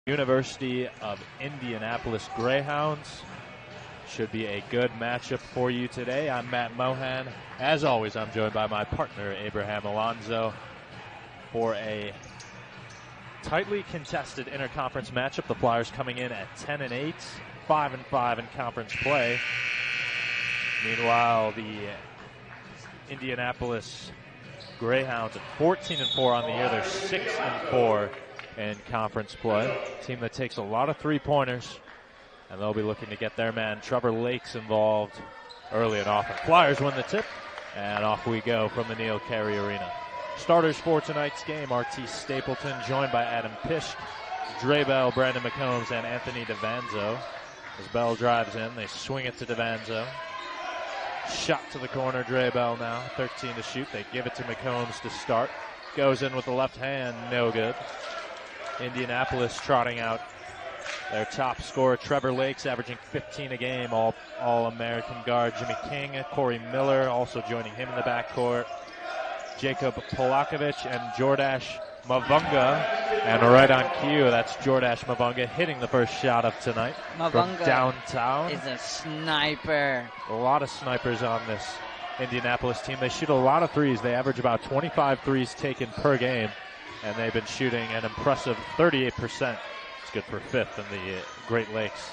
University of Indianapolis Greyhounds. Should be a good matchup for you today. I'm Matt Mohan. As always, I'm joined by my partner, Abraham Alonzo, for a tightly contested interconference matchup. The Flyers coming in at 10-8, 5-5 in conference play. Meanwhile, the Indianapolis Greyhounds at 14-4 on the year. They're 6-4 in conference play. Team that takes a lot of three-pointers, and they'll be looking to get their man Trevor Lakes involved early and often. Flyers win the tip, and off we go from the Neil Carey Arena. Starters for tonight's game: RT Stapleton, joined by Adam Pisch, Dre Bell, Brandon McCombs, and Anthony DeVanzo. As Bell drives in, they swing it to DeVanzo. Shot to the corner, Dre Bell now, 13 to shoot. They give it to McCombs to start. Goes in with the left hand, no good. Indianapolis trotting out their top scorer, Trevor Lakes, averaging 15 a game, all-American guard Jimmy King, Corey Miller also joining him in the backcourt, Jacob Polakovich and Jordash Mavunga. And right on cue, that's Jordash Mavunga hitting the first shot of tonight from downtown. Is a sniper. A lot of snipers on this Indianapolis team. They shoot a lot of threes. They average about 25 threes taken per game, and they've been shooting an impressive 38%. It's good for fifth in the Great Lakes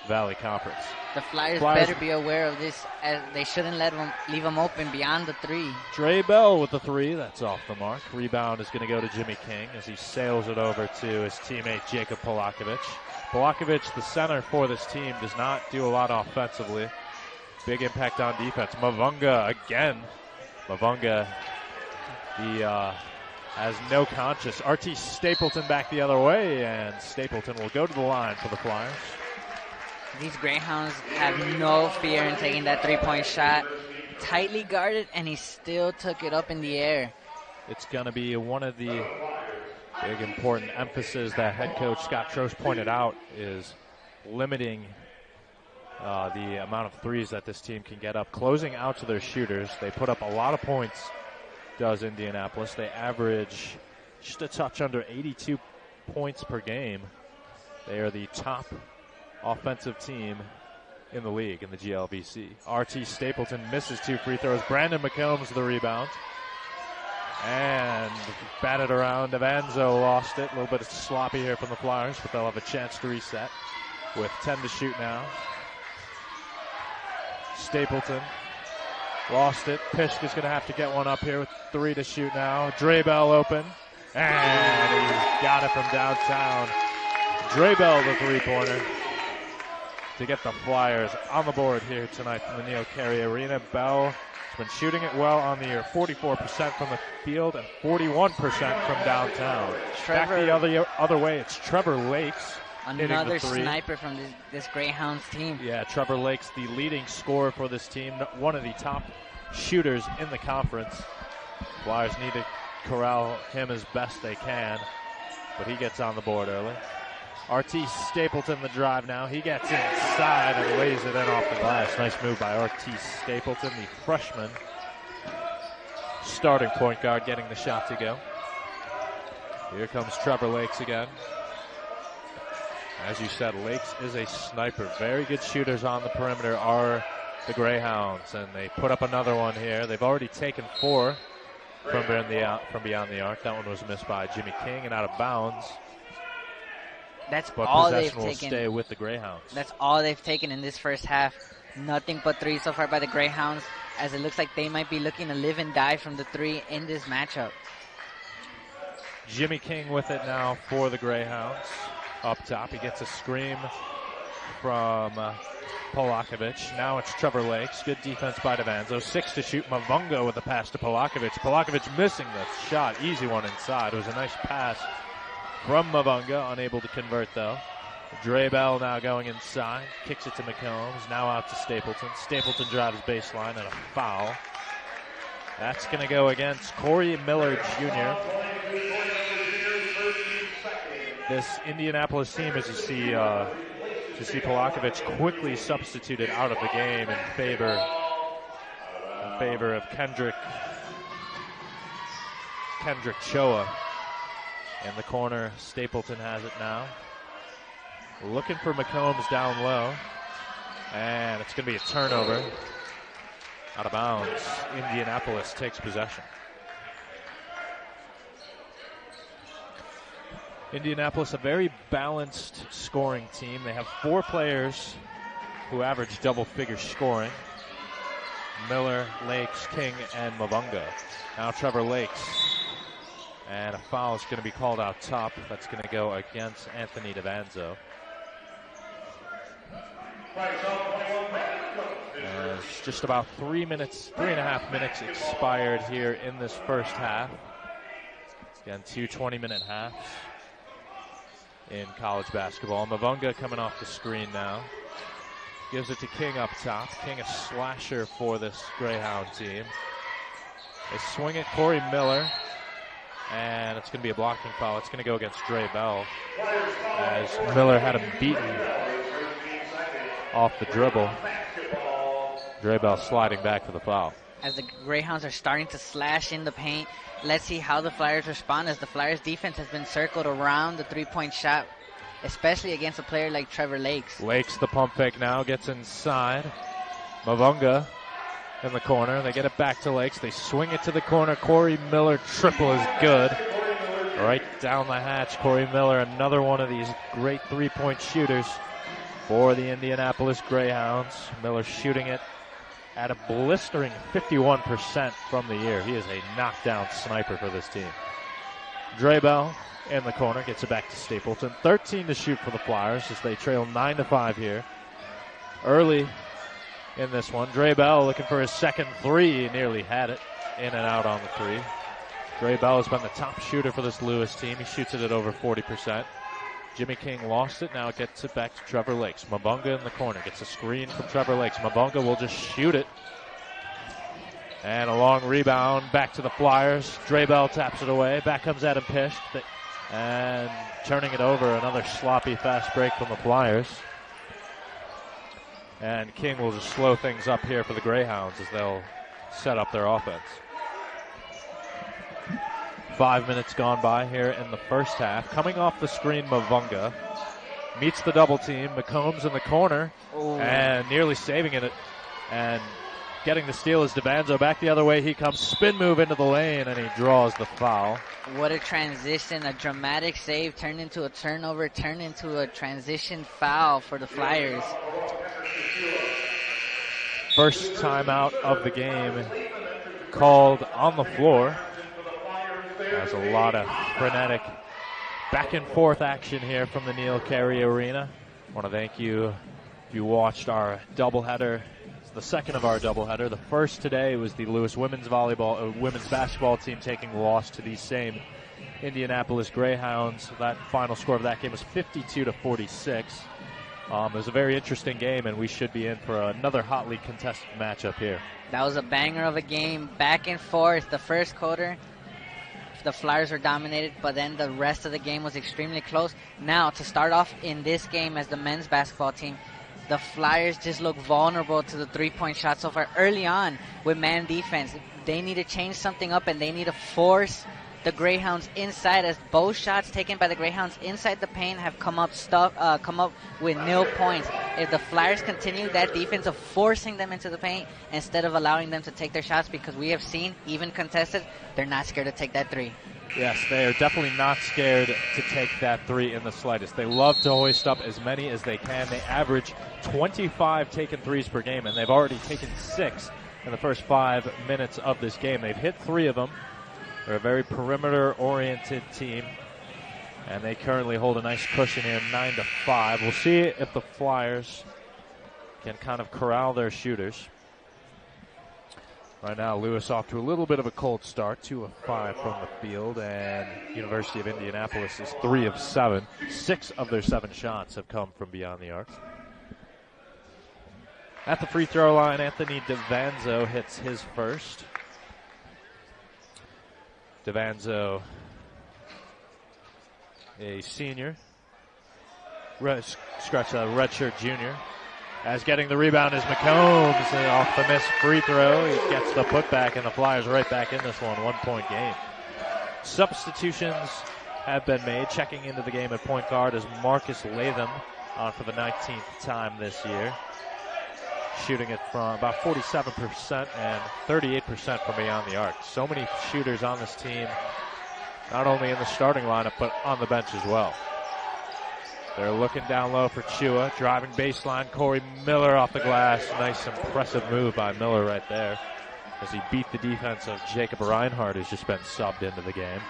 Valley Conference. The Flyers better be aware of this, as they shouldn't leave them open beyond the three. Dre Bell with the three. That's off the mark. Rebound is going to go to Jimmy King as he sails it over to his teammate Jacob Polakovich. Polakovich, the center for this team, does not do a lot offensively. Big impact on defense. Mavunga again. Mavunga, has no conscience. RT Stapleton back the other way, and Stapleton will go to the line for the Flyers. These Greyhounds have no fear in taking that three-point shot. Tightly guarded, and he still took it up in the air. It's going to be one of the big important emphasis that head coach Scott Trost pointed out, is limiting the amount of threes that this team can get up, closing out to their shooters. They put up a lot of points, does Indianapolis. They average just a touch under 82 points per game. They are the top offensive team in the league in the GLVC. RT Stapleton misses two free throws. Brandon McCombs the rebound. And batted around. DeVanzo lost it. A little bit sloppy here from the Flyers, but they'll have a chance to reset with 10 to shoot now. Stapleton lost it. Pisch is going to have to get one up here with 3 to shoot now. Dre Bell open. And he's got it from downtown. Dre Bell the three-pointer to get the Flyers on the board here tonight from the Neil Carey Arena. Bell has been shooting it well on the year. 44% from the field and 41% from downtown. Back the other way, it's Trevor Lakes. Another sniper from this Greyhounds team. Yeah, Trevor Lakes, the leading scorer for this team, one of the top shooters in the conference. Flyers need to corral him as best they can, but he gets on the board early. RT Stapleton the drive now. He gets inside and lays it in off the glass. Nice move by RT Stapleton, the freshman starting point guard, getting the shot to go. Here comes Trevor Lakes again. As you said, Lakes is a sniper. Very good shooters on the perimeter are the Greyhounds, and they put up another one here. They've already taken 4 from beyond the arc. That one was missed by Jimmy King and out of bounds. But all they've will taken. Stay with the Greyhounds. That's all they've taken in this first half. Nothing but 3 so far by the Greyhounds, as it looks like they might be looking to live and die from the 3 in this matchup. Jimmy King with it now for the Greyhounds. Up top, he gets a scream from Polakovich. Now it's Trevor Lakes. Good defense by DeVanzo. 6 to shoot. Mavunga with the pass to Polakovich. Polakovich missing the shot. Easy one inside. It was a nice pass from Mavunga. Unable to convert, though. Dre Bell now going inside. Kicks it to McCombs. Now out to Stapleton. Stapleton drives baseline and a foul. That's going to go against Corey Miller Jr. This Indianapolis team, as you see Polakovich quickly substituted out of the game in favor of Kendrick Choa. In the corner, Stapleton has it now. looking for McCombs down low. And it's going to be a turnover. Out of bounds. Indianapolis takes possession. Indianapolis, a very balanced scoring team. They have 4 players who average double-figure scoring. Miller, Lakes, King, and Mavunga. Now Trevor Lakes. And a foul is going to be called out top. That's going to go against Anthony DeVanzo. It's just about 3.5 minutes expired here in this first half. Again, 2 20-minute halves in college basketball. Mavunga coming off the screen now. Gives it to King up top. King a slasher for this Greyhound team. They swing it, Corey Miller. And it's going to be a blocking foul. It's going to go against Dre Bell. As Miller had him beaten off the dribble. Dre Bell sliding back for the foul. As the Greyhounds are starting to slash in the paint, let's see how the Flyers respond, as the Flyers defense has been circled around the three-point shot, especially against a player like Trevor Lakes. Lakes, the pump fake now, gets inside. Mavunga in the corner. They get it back to Lakes. They swing it to the corner. Corey Miller triple is good. Right down the hatch, Corey Miller, another one of these great three-point shooters for the Indianapolis Greyhounds. Miller shooting it at a blistering 51% from the year. He is a knockdown sniper for this team. Dre Bell in the corner gets it back to Stapleton. 13 to shoot for the Flyers as they trail 9-5 here. Early in this one, Dre Bell looking for his second three. He nearly had it. In and out on the three. Dre Bell has been the top shooter for this Lewis team. He shoots it at over 40%. Jimmy King lost it. Now it gets it back to Trevor Lakes. Mavunga in the corner. Gets a screen from Trevor Lakes. Mavunga will just shoot it. And a long rebound back to the Flyers. Dre Bell taps it away. Back comes Adam Pish. And turning it over. Another sloppy fast break from the Flyers. And King will just slow things up here for the Greyhounds as they'll set up their offense. 5 minutes gone by here in the first half. Coming off the screen, Mavunga meets the double team. McCombs in the corner. Ooh. And nearly saving it. And getting the steal is DeVanzo. Back the other way he comes. Spin move into the lane, and he draws the foul. What a transition. A dramatic save turned into a turnover, turned into a transition foul for the Flyers. First timeout of the game called on the floor. There's a lot of frenetic back and forth action here from the Neil Carey Arena. I want to thank you if you watched our doubleheader. It's the second of our doubleheader. The first today was the Lewis women's basketball team taking the loss to these same Indianapolis Greyhounds. That final score of that game was 52-46. It was a very interesting game, and we should be in for another hotly contested matchup here. That was a banger of a game, back and forth. The first quarter, the Flyers were dominated, but then the rest of the game was extremely close. Now, to start off in this game as the men's basketball team, the Flyers just look vulnerable to the three-point shot so far. Early on with man defense, they need to change something up, and they need to force the Greyhounds inside, as both shots taken by the Greyhounds inside the paint have come up with nil points. If the Flyers continue that defense of forcing them into the paint instead of allowing them to take their shots, because we have seen, even contested, they're not scared to take that three. Yes, they are definitely not scared to take that three in the slightest. They love to hoist up as many as they can. They average 25 taken threes per game, and they've already taken 6 in the first 5 minutes of this game. They've hit 3 of them. They're a very perimeter-oriented team, and they currently hold a nice cushion here, 9-5. We'll see if the Flyers can kind of corral their shooters. Right now, Lewis off to a little bit of a cold start, 2 of 5 from the field, and University of Indianapolis is 3 of 7. 6 of their 7 shots have come from beyond the arc. At the free throw line, Anthony DeVanzo hits his first. DeVanzo, a senior, redshirt junior. As getting the rebound is McCombs off the missed free throw. He gets the putback, and the Flyers right back in this one, 1-point game. Substitutions have been made. Checking into the game at point guard is Marcus Latham. on for the 19th time this year. Shooting it from about 47% and 38% from beyond the arc. So many shooters on this team, not only in the starting lineup, but on the bench as well. They're looking down low for Chua. Driving baseline, Corey Miller off the glass. Nice, impressive move by Miller right there as he beat the defense of Jacob Reinhardt, who's just been subbed into the game.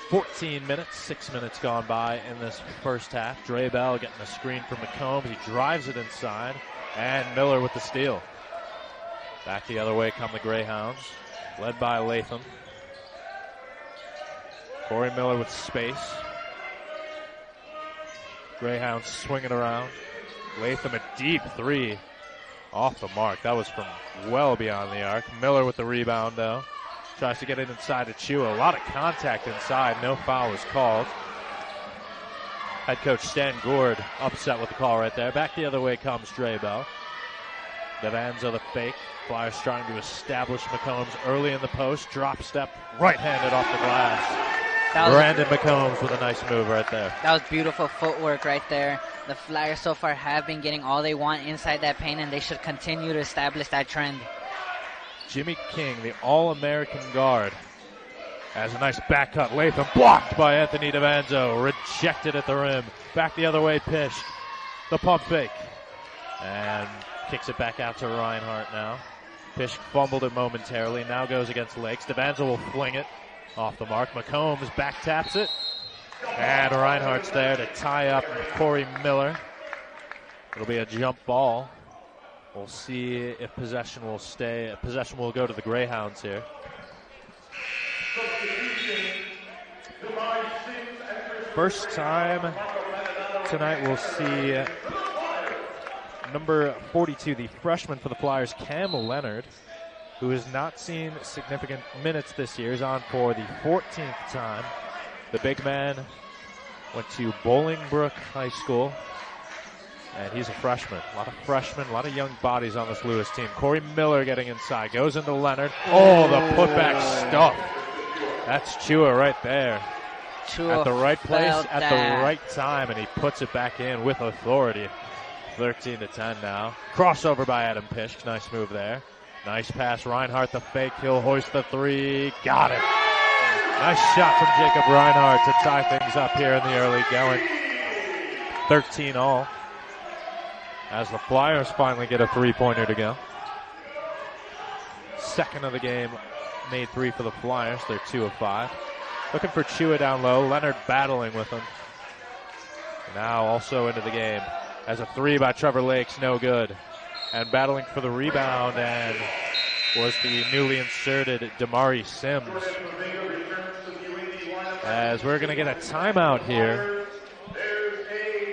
14 minutes, 6 minutes gone by in this first half. Dre Bell getting a screen from McCombs. He drives it inside, and Miller with the steal. Back the other way come the Greyhounds, led by Latham. Corey Miller with space. Greyhounds swinging around. Latham a deep three off the mark. That was from well beyond the arc. Miller with the rebound, though. Tries to get it inside to Chua. A lot of contact inside. No foul was called. Head coach Stan Gord upset with the call right there. Back the other way comes Dre Bell. Devanzo the fake. Flyers trying to establish McCombs early in the post. Drop step, right-handed off the glass. Brandon McCombs with a nice move right there. That was beautiful footwork right there. The Flyers so far have been getting all they want inside that paint, and they should continue to establish that trend. Jimmy King, the All-American guard, has a nice back cut. Latham blocked by Anthony Devanzo. Rejected at the rim. Back the other way, Pish. The pump fake. And kicks it back out to Reinhardt now. Pish fumbled it momentarily. Now goes against Lakes. Devanzo will fling it off the mark. McCombs back taps it. And Reinhardt's there to tie up Corey Miller. It'll be a jump ball. We'll see if possession will stay. Possession will go to the Greyhounds here. First time tonight we'll see number 42, the freshman for the Flyers, Cam Leonard, who has not seen significant minutes this year, is on for the 14th time. The big man went to Bolingbrook High School, and he's a freshman. A lot of freshmen, a lot of young bodies on this Lewis team. Corey Miller getting inside, goes into Leonard. Oh, the putback stuff. That's Chua right there. Chua at the right place, at that. the right time, and he puts it back in with authority. 13-10 now. Crossover by Adam Pish. Nice move there. Nice pass. Reinhardt the fake. He'll hoist the three. Got it. Nice shot from Jacob Reinhardt to tie things up here in the early going. 13 all. As the Flyers finally get a three-pointer to go. Second of the game, made three for the Flyers. They're 2 of 5. Looking for Chua down low. Leonard battling with him. Now also into the game. As a three by Trevor Lakes, no good. And battling for the rebound and was the newly inserted Damari Sims. As we're going to get a timeout here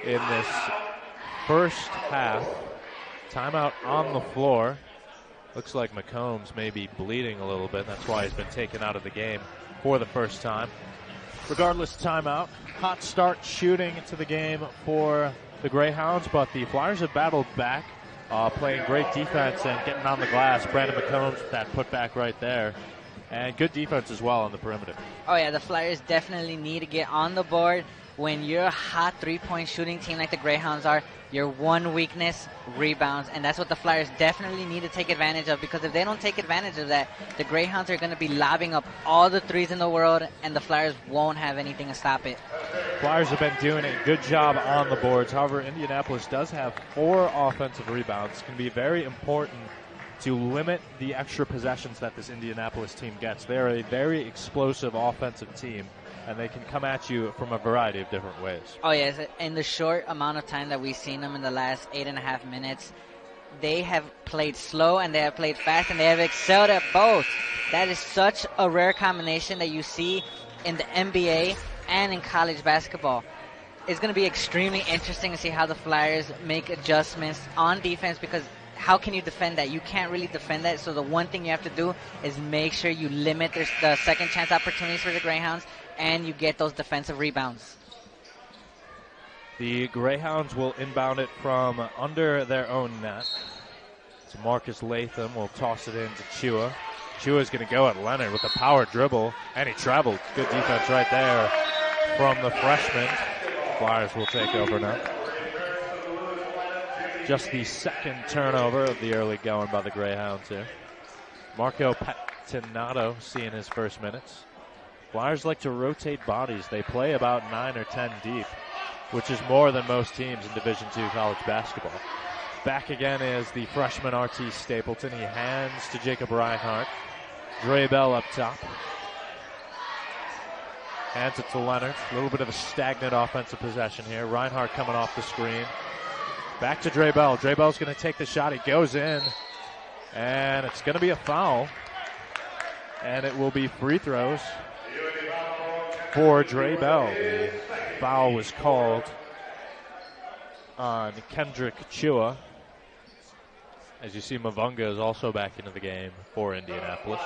in this first half. Timeout on the floor. Looks like McCombs may be bleeding a little bit. That's why he's been taken out of the game for the first time. Regardless, timeout. Hot start shooting into the game for the Greyhounds, but the Flyers have battled back, playing great defense and getting on the glass. Brandon McCombs with that putback right there. And good defense as well on the perimeter. Oh, yeah, the Flyers definitely need to get on the board. When you're a hot three-point shooting team like the Greyhounds are, your one weakness, rebounds, and that's what the Flyers definitely need to take advantage of, because if they don't take advantage of that, the Greyhounds are going to be lobbing up all the threes in the world, and the Flyers won't have anything to stop it. Flyers have been doing a good job on the boards. However, Indianapolis does have 4 offensive rebounds. It's going to be very important to limit the extra possessions that this Indianapolis team gets. They're a very explosive offensive team, and they can come at you from a variety of different ways. Oh, yes. In the short amount of time that we've seen them in the last 8.5 minutes, they have played slow and they have played fast, and they have excelled at both. That is such a rare combination that you see in the NBA and in college basketball. It's going to be extremely interesting to see how the Flyers make adjustments on defense, because how can you defend that? You can't really defend that. So the one thing you have to do is make sure you limit the second chance opportunities for the Greyhounds, and you get those defensive rebounds. The Greyhounds will inbound it from under their own net. So Marcus Latham will toss it in to Chua. Chua's going to go at Leonard with a power dribble, and he traveled. Good defense right there from the freshman. Flyers will take over now. Just the second turnover of the early going by the Greyhounds here. Marco Patinato seeing his first minutes. Flyers like to rotate bodies. They play about 9 or 10 deep, which is more than most teams in Division II college basketball. Back again is the freshman RT Stapleton. He hands to Jacob Reinhardt. Dre Bell up top. Hands it to Leonard. A little bit of a stagnant offensive possession here. Reinhardt coming off the screen. Back to Dre Bell. Dre Bell's going to take the shot. He goes in. And it's going to be a foul. And it will be free throws for Dre Bell. The foul was called on Kendrick Chua. As you see, Mavunga is also back into the game for Indianapolis.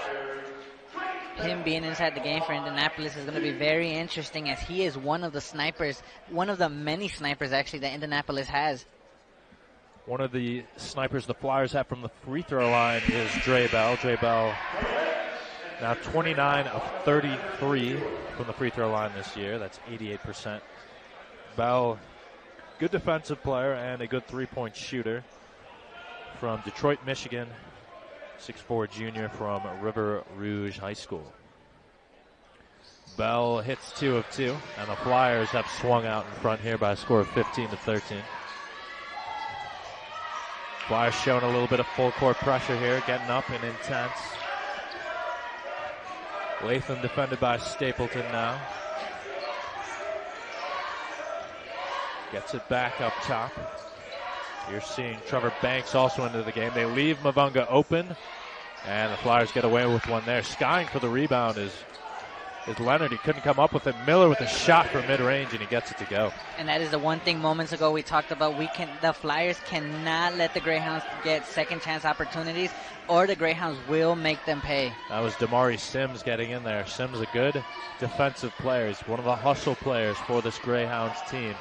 Him being inside the game for Indianapolis is going to be very interesting, as he is one of the snipers, one of the many snipers actually that Indianapolis has. One of the snipers the Flyers have from the free throw line is Dre Bell. Dre Bell now 29 of 33 from the free throw line this year. That's 88%. Bell, good defensive player and a good three-point shooter from Detroit, Michigan. 6'4" junior from River Rouge High School. Bell hits 2 of 2, and the Flyers have swung out in front here by a score of 15-13. Flyers showing a little bit of full court pressure here, getting up and intense. Latham defended by Stapleton now. Gets it back up top. You're seeing Trevor Banks also into the game. They leave Mavunga open, and the Flyers get away with one there. Skying for the rebound is Leonard. He couldn't come up with it. Miller with a shot from mid-range, and he gets it to go. And that is the one thing moments ago we talked about. The Flyers cannot let the Greyhounds get second chance opportunities, or the Greyhounds will make them pay. That was Damari Sims getting in there. Sims, a good defensive player. He's one of the hustle players for this Greyhounds team.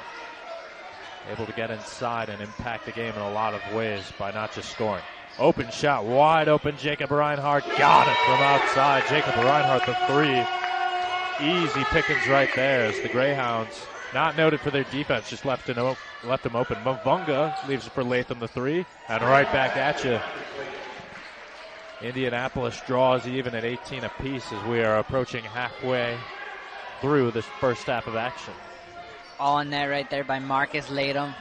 Able to get inside and impact the game in a lot of ways by not just scoring. Open shot, wide open. Jacob Reinhardt got it from outside. Jacob Reinhardt, the three. Easy pickings right there as the Greyhounds, not noted for their defense, just left them open. Mavunga leaves it for Latham, the three, and right back at you. Indianapolis draws even at 18 apiece as we are approaching halfway through this first half of action. All in there right there by Marcus Latham.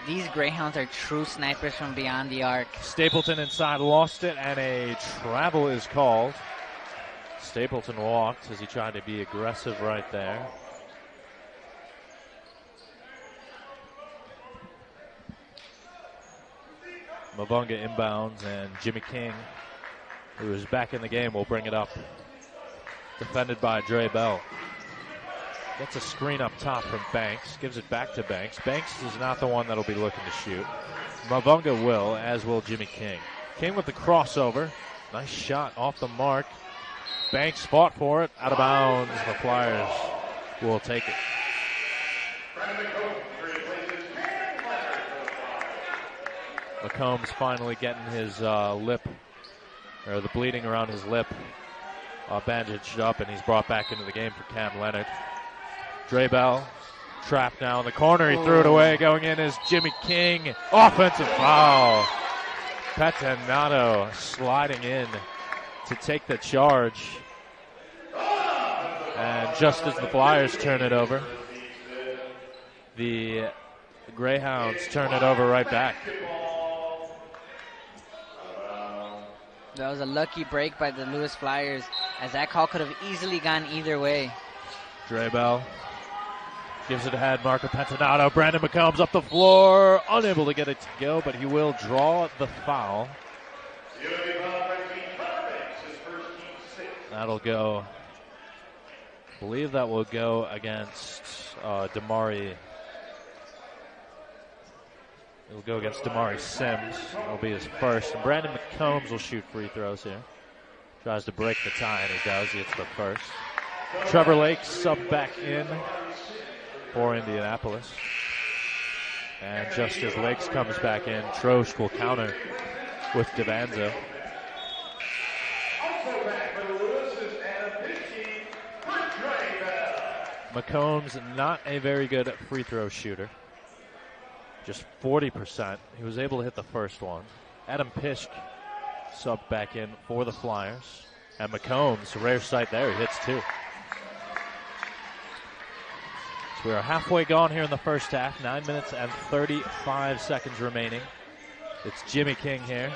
These Greyhounds are true snipers from beyond the arc. Stapleton inside lost it, and a travel is called. Stapleton walked as he tried to be aggressive right there. Mavunga inbounds, and Jimmy King, who is back in the game, will bring it up. Defended by Dre Bell. Gets a screen up top from Banks, gives it back to Banks. Banks is not the one that'll be looking to shoot. Mavunga will, as will Jimmy King. King with the crossover. Nice shot off the mark. Banks fought for it, out of bounds. The Flyers will take it. McCombs finally getting his lip, or the bleeding around his lip, bandaged up, and he's brought back into the game for Cam Leonard. Dre Bell trapped now in the corner. He threw it away. Going in is Jimmy King. Offensive foul. Patinato sliding in to take the charge. And just as the Flyers turn it over, the Greyhounds turn it over right back. That was a lucky break by the Lewis Flyers, as that call could have easily gone either way. Dre Bell gives it ahead. Marco Patinato. Brandon McCombs up the floor. Unable to get it to go, but he will draw the foul. That'll go. I believe that will go against Damari. It'll go against Damari Sims. It'll be his first. And Brandon McCombs will shoot free throws here. Tries to break the tie, and he does. He gets the first. Trevor Lake sub back in for Indianapolis. And just as Lakes comes back in, Trost will counter with Devanzo. McCombs, not a very good free throw shooter. Just 40%. He was able to hit the first one. Adam Pishk subbed back in for the Flyers. And McCombs, rare sight there, he hits 2. So we are halfway gone here in the first half. 9 minutes and 35 seconds remaining. It's Jimmy King here.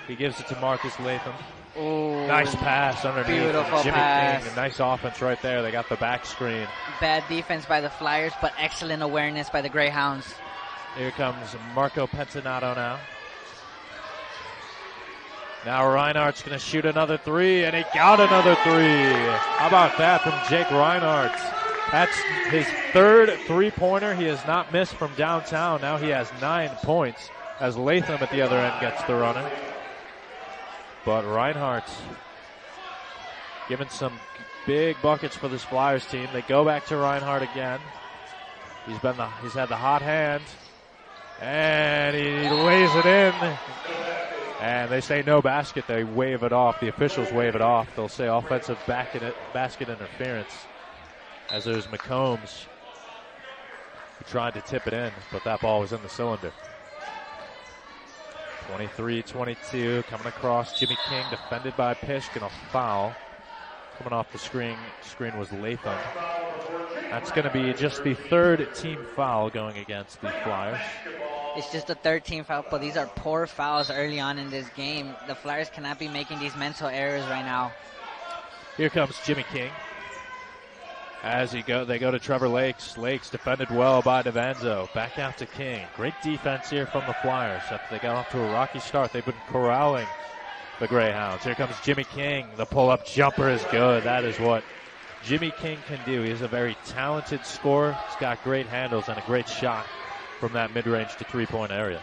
He gives it to Marcus Latham. Ooh, nice pass underneath. Beautiful Jimmy pass. King, a nice offense right there. They got the back screen. Bad defense by the Flyers, but excellent awareness by the Greyhounds. Here comes Marco Pentinato now. Now Reinhardt's going to shoot another 3, and he got another 3. How about that from Jake Reinhardt? That's his 3rd three-pointer. He has not missed from downtown. Now he has 9 points as Latham at the other end gets the runner. But Reinhardt giving some big buckets for this Flyers team. They go back to Reinhardt again. He's had the hot hand, and he lays it in. And they say no basket. They wave it off. The officials wave it off. They'll say offensive basket interference. As there's McCombs who tried to tip it in, but that ball was in the cylinder. 23-22 coming across. Jimmy King defended by Pishk, and a foul. Coming off the screen was Latham. That's going to be just the 3rd team foul going against the Flyers. It's just the 3rd team foul, but these are poor fouls early on in this game. The Flyers cannot be making these mental errors right now. Here comes Jimmy King. As they go to Trevor Lakes. Lakes defended well by DeVanzo. Back out to King. Great defense here from the Flyers. After they got off to a rocky start, they've been corralling the Greyhounds. Here comes Jimmy King. The pull-up jumper is good. That is what Jimmy King can do. He is a very talented scorer. He's got great handles and a great shot from that mid-range to three-point area.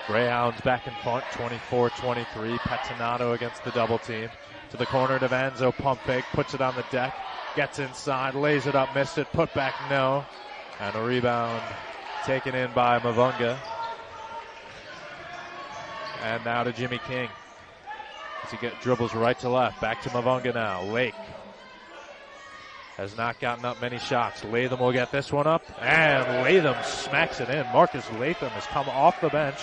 Greyhounds back in front, 24-23. Petinato against the double team. To the corner, DeVanzo pump fake, puts it on the deck, gets inside, lays it up, missed it, put back, no. And a rebound taken in by Mavunga. And now to Jimmy King. As he dribbles right to left, back to Mavunga now. Lake has not gotten up many shots. Latham will get this one up, and Latham smacks it in. Marcus Latham has come off the bench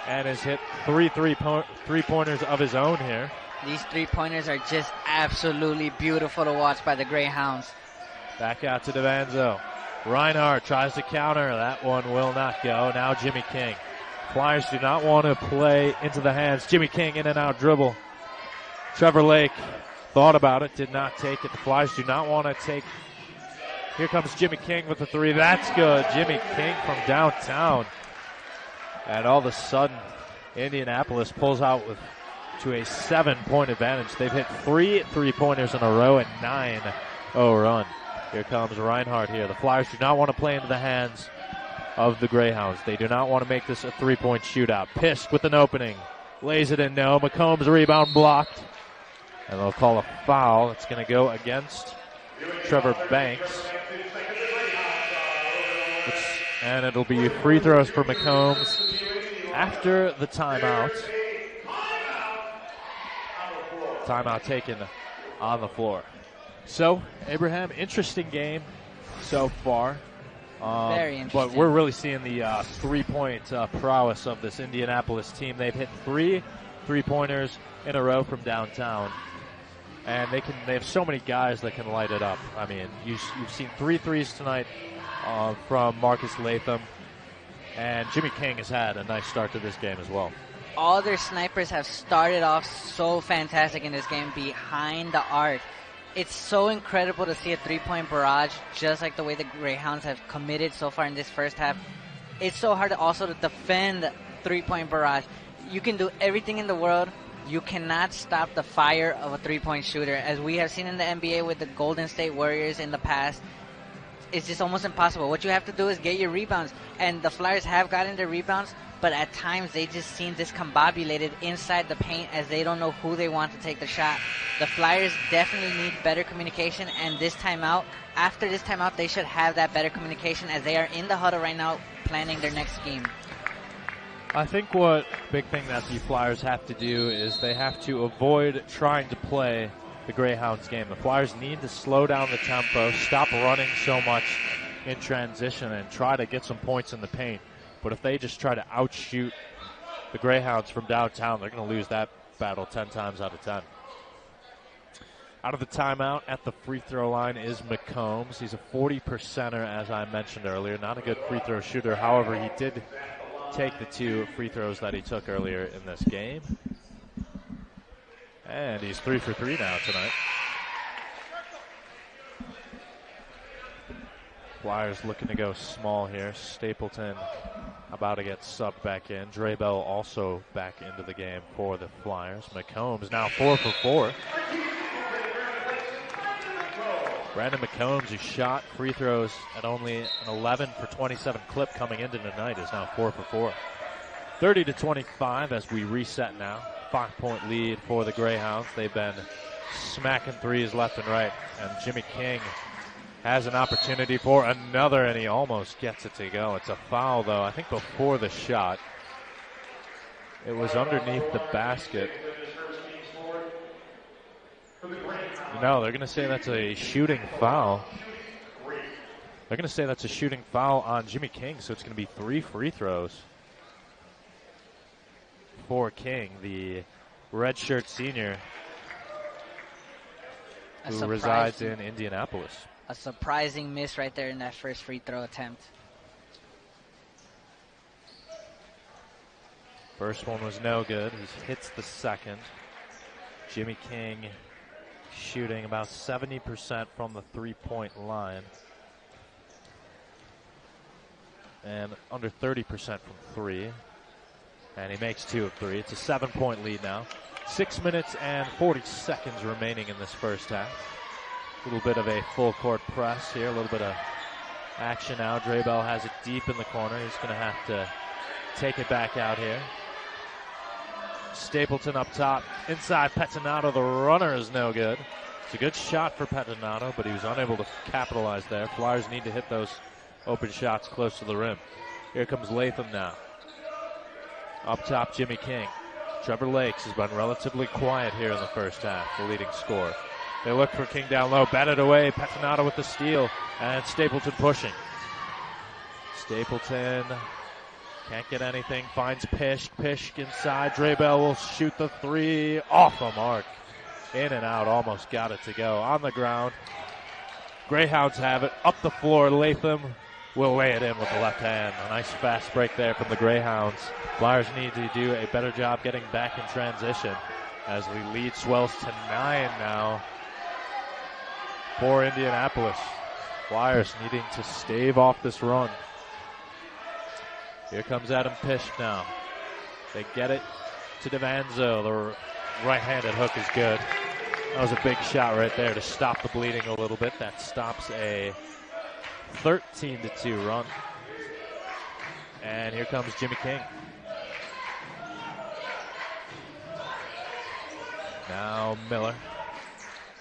and has hit three-pointers of his own here. These 3-pointers are just absolutely beautiful to watch by the Greyhounds. Back out to DeVanzo. Reinhardt tries to counter. That one will not go. Now Jimmy King. Flyers do not want to play into the hands. Jimmy King in and out dribble. Trevor Lake thought about it, did not take it. The Flyers do not want to take. Here comes Jimmy King with the 3. That's good. Jimmy King from downtown. And all of a sudden, Indianapolis pulls out to a 7-point advantage. They've hit 3 3-pointers in a row, and 9-0 run. Here comes Reinhardt here. The Flyers do not want to play into the hands of the Greyhounds. They do not want to make this a 3-point shootout. Pissed with an opening. Lays it in, no. McCombs rebound blocked. And they'll call a foul. It's going to go against Trevor Banks. And it'll be free throws for McCombs after the timeout. Timeout taken on the floor. So, Abraham, interesting game so far. Very interesting. But we're really seeing the 3-point prowess of this Indianapolis team. They've hit 3 3-pointers in a row from downtown. And they have so many guys that can light it up. I mean, you've seen 3 threes tonight from Marcus Latham. And Jimmy King has had a nice start to this game as well. All their snipers have started off so fantastic in this game behind the arc. It's so incredible to see a 3-point barrage, just like the way the Greyhounds have committed so far in this first half. It's so hard also to defend 3-point barrage. You can do everything in the world. You cannot stop the fire of a 3-point shooter. As we have seen in the NBA with the Golden State Warriors in the past, it's just almost impossible. What you have to do is get your rebounds. And the Flyers have gotten their rebounds, but at times they just seem discombobulated inside the paint as they don't know who they want to take the shot. The Flyers definitely need better communication, and after this timeout, they should have that better communication as they are in the huddle right now planning their next scheme. I think big thing that the Flyers have to do is they have to avoid trying to play the Greyhounds game. The Flyers need to slow down the tempo, stop running so much in transition, and try to get some points in the paint. But if they just try to outshoot the Greyhounds from downtown, they're going to lose that battle 10 times out of 10. Out of the timeout at the free throw line is McCombs. He's a 40%er, as I mentioned earlier. Not a good free throw shooter. However, he did take the 2 free throws that he took earlier in this game. And he's 3 for 3 now tonight. Flyers looking to go small here. Stapleton about to get subbed back in. Drabell also back into the game for the Flyers. McCombs now 4 for 4. Brandon McCombs, who shot free throws at only an 11 for 27 clip coming into tonight, is now 4 for 4. 30-25 as we reset now. 5-point lead for the Greyhounds. They've been smacking threes left and right. And Jimmy King has an opportunity for another, and he almost gets it to go. It's a foul, though. I think before the shot, it was underneath the basket. No, they're going to say that's a shooting foul. They're going to say that's a shooting foul on Jimmy King, so it's going to be 3 free throws for King, the redshirt senior who resides in Indianapolis. A surprising miss right there in that first free throw attempt. First one was no good. He hits the second. Jimmy King shooting about 70% from the three-point line and under 30% from 3. And he makes 2 of 3. It's a 7-point lead now. 6 minutes and 40 seconds remaining in this first half. A little bit of a full court press here. A little bit of action now. Drabell has it deep in the corner. He's going to have to take it back out here. Stapleton up top. Inside Pettinato. The runner is no good. It's a good shot for Pettinato, but he was unable to capitalize there. Flyers need to hit those open shots close to the rim. Here comes Latham now. Up top, Jimmy King. Trevor Lakes has been relatively quiet here in the first half, the leading scorer. They look for King down low, batted away. Pettinato with the steal, and Stapleton pushing. Stapleton can't get anything, finds Pishk. Pishk inside. Drabell will shoot the 3 off the mark. In and out, almost got it to go. On the ground, Greyhounds have it. Up the floor, Latham will lay it in with the left hand. A nice fast break there from the Greyhounds. Flyers need to do a better job getting back in transition as the lead swells to 9 now for Indianapolis. Flyers needing to stave off this run. Here comes Adam Pishk now. They get it to DeVanzo. The right-handed hook is good. That was a big shot right there to stop the bleeding a little bit. That stops a 13-2 run. And here comes Jimmy King. Now Miller.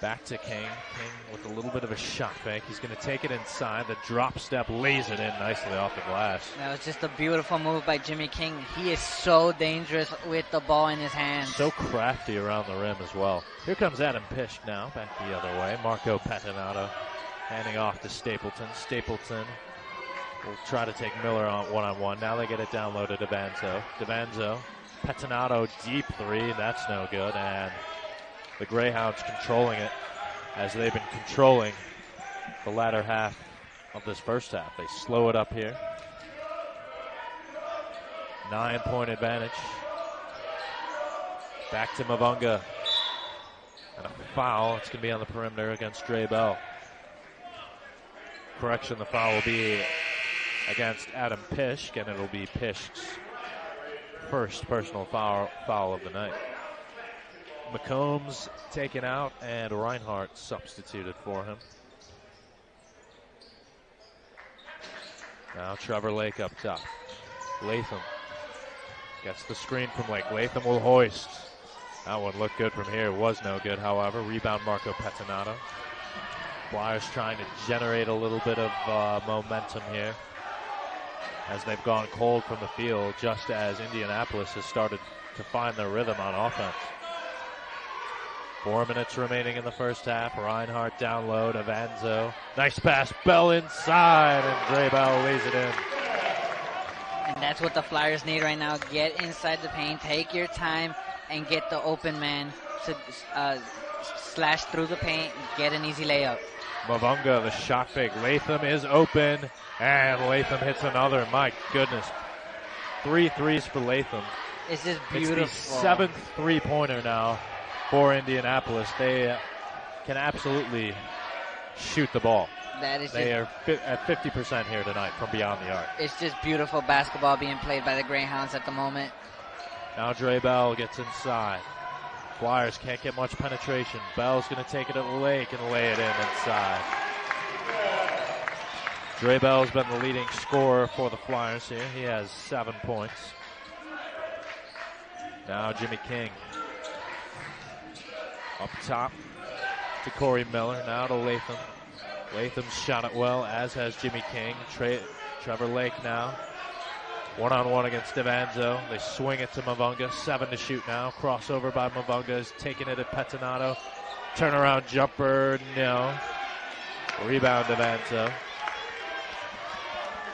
Back to King. King with a little bit of a shot fake. He's going to take it inside. The drop step lays it in nicely off the glass. That was just a beautiful move by Jimmy King. He is so dangerous with the ball in his hands. So crafty around the rim as well. Here comes Adam Pishk now, back the other way. Marco Pettinato handing off to Stapleton. Stapleton will try to take Miller on one-on-one. Now they get it down low to DeVanzo. DeVanzo, Pettinato, deep 3. That's no good. And the Greyhounds controlling it as they've been controlling the latter half of this first half. They slow it up here. 9-point advantage. Back to Mavunga. And a foul. It's going to be on the perimeter against Drabell. Correction, the foul will be against Adam Pishk, and it'll be Pishk's first personal foul of the night. McCombs taken out, and Reinhardt substituted for him. Now Trevor Lake up top. Latham gets the screen from Lake. Latham will hoist. That one looked good from here. It was no good, however. Rebound Marco Pettinato. Flyers trying to generate a little bit of momentum here as they've gone cold from the field, just as Indianapolis has started to find their rhythm on offense. 4 minutes remaining in the first half. Reinhardt down low to Vanzo. Nice pass. Bell inside, and Dre Bell lays it in. And that's what the Flyers need right now. Get inside the paint, take your time, and get the open man to slash through the paint, get an easy layup. Mavunga, the shot fake. Latham is open, and Latham hits another. My goodness. 3 threes for Latham. It's just beautiful. It's the 7th three-pointer now for Indianapolis. They can absolutely shoot the ball. They are at 50% here tonight from beyond the arc. It's just beautiful basketball being played by the Greyhounds at the moment. Now Dre Bell gets inside. Flyers can't get much penetration. Bell's going to take it at the lake and lay it in inside. Dre Bell's been the leading scorer for the Flyers here. He has 7 points. Now Jimmy King. Up top to Corey Miller. Now to Latham. Latham's shot it well, as has Jimmy King. Trevor Lake now. One-on-one against Devanzo. They swing it to Mavunga. 7 to shoot now. Crossover by Mavunga is taking it at Pettinato. Turnaround jumper, no. Rebound Devanzo.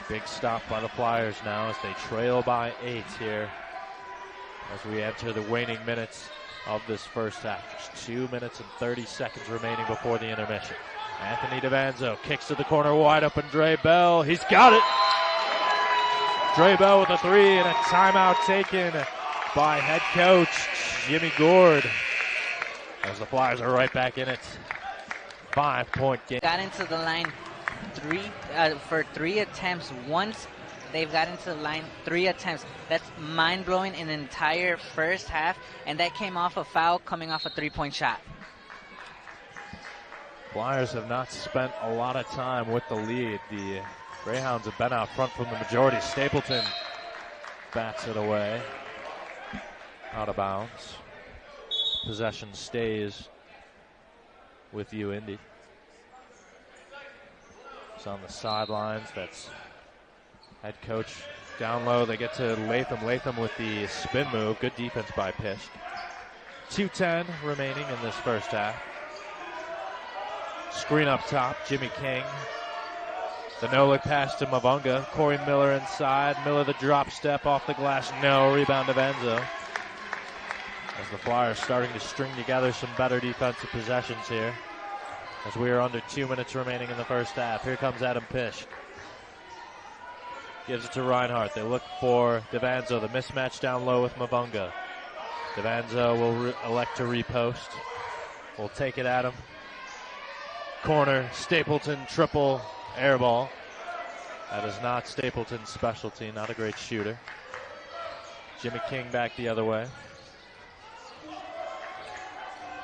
Big stop by the Flyers now as they trail by 8 here as we enter the waning minutes of this first half. Just 2 minutes and 30 seconds remaining before the intermission. Anthony Devanzo kicks to the corner, wide open Dre Bell. He's got it. Dre Bell with a 3 and a timeout taken by head coach Jimmy Gord as the Flyers are right back in it. 5-point game. Got into the line for 3 attempts. Once they've got into the line 3 attempts. That's mind-blowing in the entire first half, and that came off a foul coming off a 3-point shot. Flyers have not spent a lot of time with the lead. The Greyhounds have been out front from the majority. Stapleton bats it away. Out of bounds. Possession stays with you, Indy. It's on the sidelines. That's head coach down low. They get to Latham. Latham with the spin move. Good defense by Pish. 2:10 remaining in this first half. Screen up top, Jimmy King. The no-look pass to Mavunga. Corey Miller inside. Miller the drop step off the glass. No. Rebound to Vanzo. As the Flyers starting to string together some better defensive possessions here. As we are under 2 minutes remaining in the first half. Here comes Adam Pish. Gives it to Reinhardt. They look for Devanzo. The mismatch down low with Mavunga. Devanzo will elect to repost. We'll take it at him. Corner, Stapleton, triple, air ball. That is not Stapleton's specialty, not a great shooter. Jimmy King back the other way.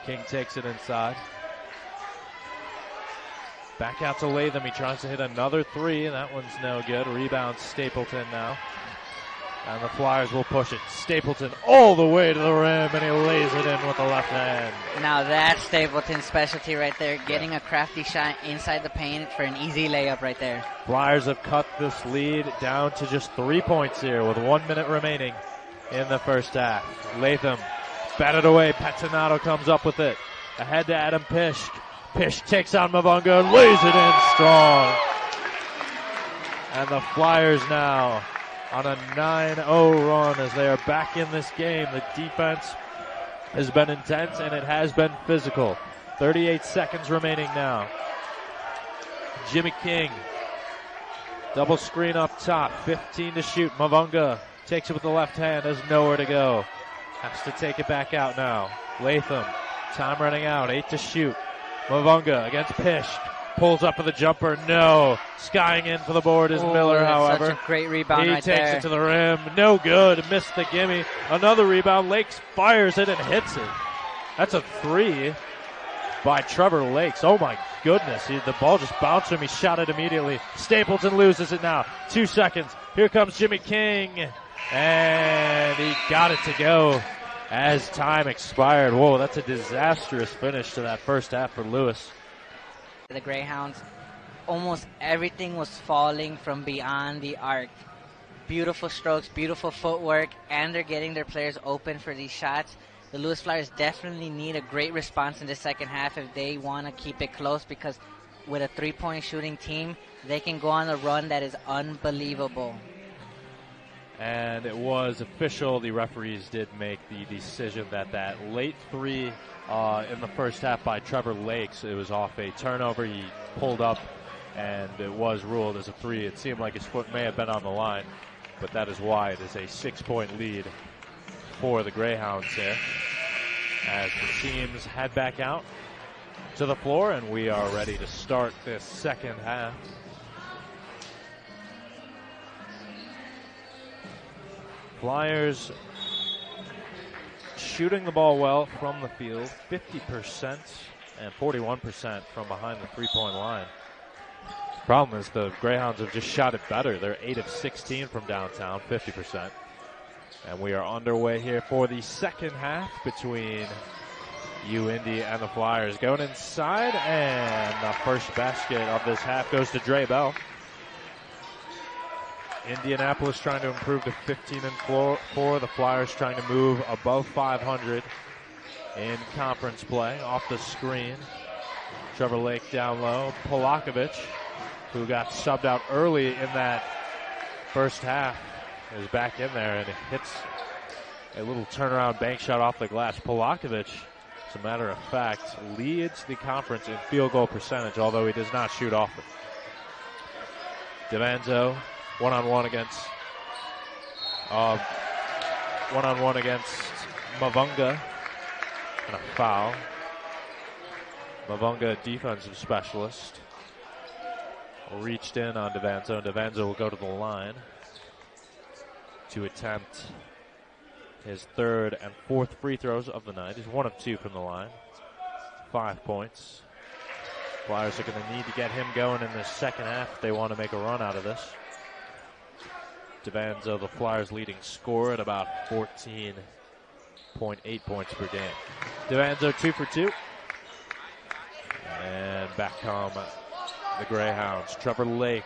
King takes it inside. Back out to Latham, he tries to hit another 3, and that one's no good. Rebound Stapleton now. And the Flyers will push it. Stapleton all the way to the rim, and he lays it in with the left hand. Now that's Stapleton's specialty right there, getting a crafty shot inside the paint for an easy layup right there. Flyers have cut this lead down to just 3 points here with 1 minute remaining in the first half. Latham batted away. Pettinato comes up with it. Ahead to Adam Pish. Pish takes on Mavunga and lays it in strong. And the Flyers now on a 9-0 run as they are back in this game. The defense has been intense and it has been physical. 38 seconds remaining now. Jimmy King, double screen up top, 15 to shoot. Mavunga takes it with the left hand, has nowhere to go. Has to take it back out now. Latham, time running out, 8 to shoot. Mavunga against Pish. Pulls up for the jumper, no. Skying in for the board is Miller, however. Such a great rebound he right there. He takes it to the rim, no good, missed the gimme. Another rebound, Lakes fires it and hits it. That's a 3 by Trevor Lakes. Oh my goodness, the ball just bounced him, he shot it immediately. Stapleton loses it now, 2 seconds. Here comes Jimmy King, and he got it to go as time expired. Whoa, that's a disastrous finish to that first half for Lewis. The Greyhounds, almost everything was falling from beyond the arc. Beautiful strokes, beautiful footwork, and they're getting their players open for these shots. the Lewis Flyers definitely need a great response in the second half if they want to keep it close, because with a 3-point shooting team, they can go on a run that is unbelievable. And it was official. The referees did make the decision that late three in the first half by Trevor Lakes, it was off a turnover. He pulled up, and it was ruled as a three. It seemed like his foot may have been on the line, but that is why it is a 6-point lead for the Greyhounds here, as the teams head back out to the floor, and we are ready to start this second half. Flyers shooting the ball well from the field, 50% and 41% from behind the 3-point line. The problem is the Greyhounds have just shot it better. They're 8 of 16 from downtown, 50%. And we are underway here for the second half between Indy and the Flyers. Going inside, and the first basket of this half goes to Dre Bell. Indianapolis trying to improve to 15-4. The Flyers trying to move above 500 in conference play. Off the screen, Trevor Lake down low. Polakovic, who got subbed out early in that first half, is back in there and hits a little turnaround bank shot off the glass. Polakovic, as a matter of fact, leads the conference in field goal percentage, although he does not shoot often. Devanzo one-on-one against Mavunga, and a foul. Mavunga, defensive specialist, reached in on Devanzo, and Devanzo will go to the line to attempt his third and fourth free throws of the night. He's 1 of 2 from the line. 5 points. Flyers are going to need to get him going in the second half if they want to make a run out of this. Devanzo, the Flyers' leading scorer, at about 14.8 points per game. Devanzo 2 for 2. And back come the Greyhounds. Trevor Lake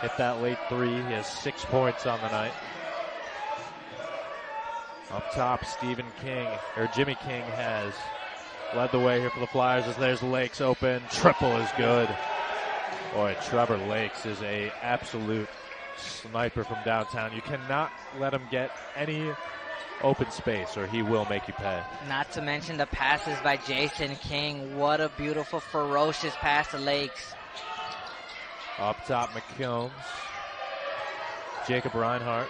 hit that late three. He has 6 points on the night. Up top, Jimmy King has led the way here for the Flyers, as there's Lakes open. Triple is good. Boy, Trevor Lakes is a absolute sniper from downtown. You cannot let him get any open space or he will make you pay. Not to mention the passes by Jason King. What a beautiful, ferocious pass to Lakes. Up top, McCombs. Jacob Reinhardt.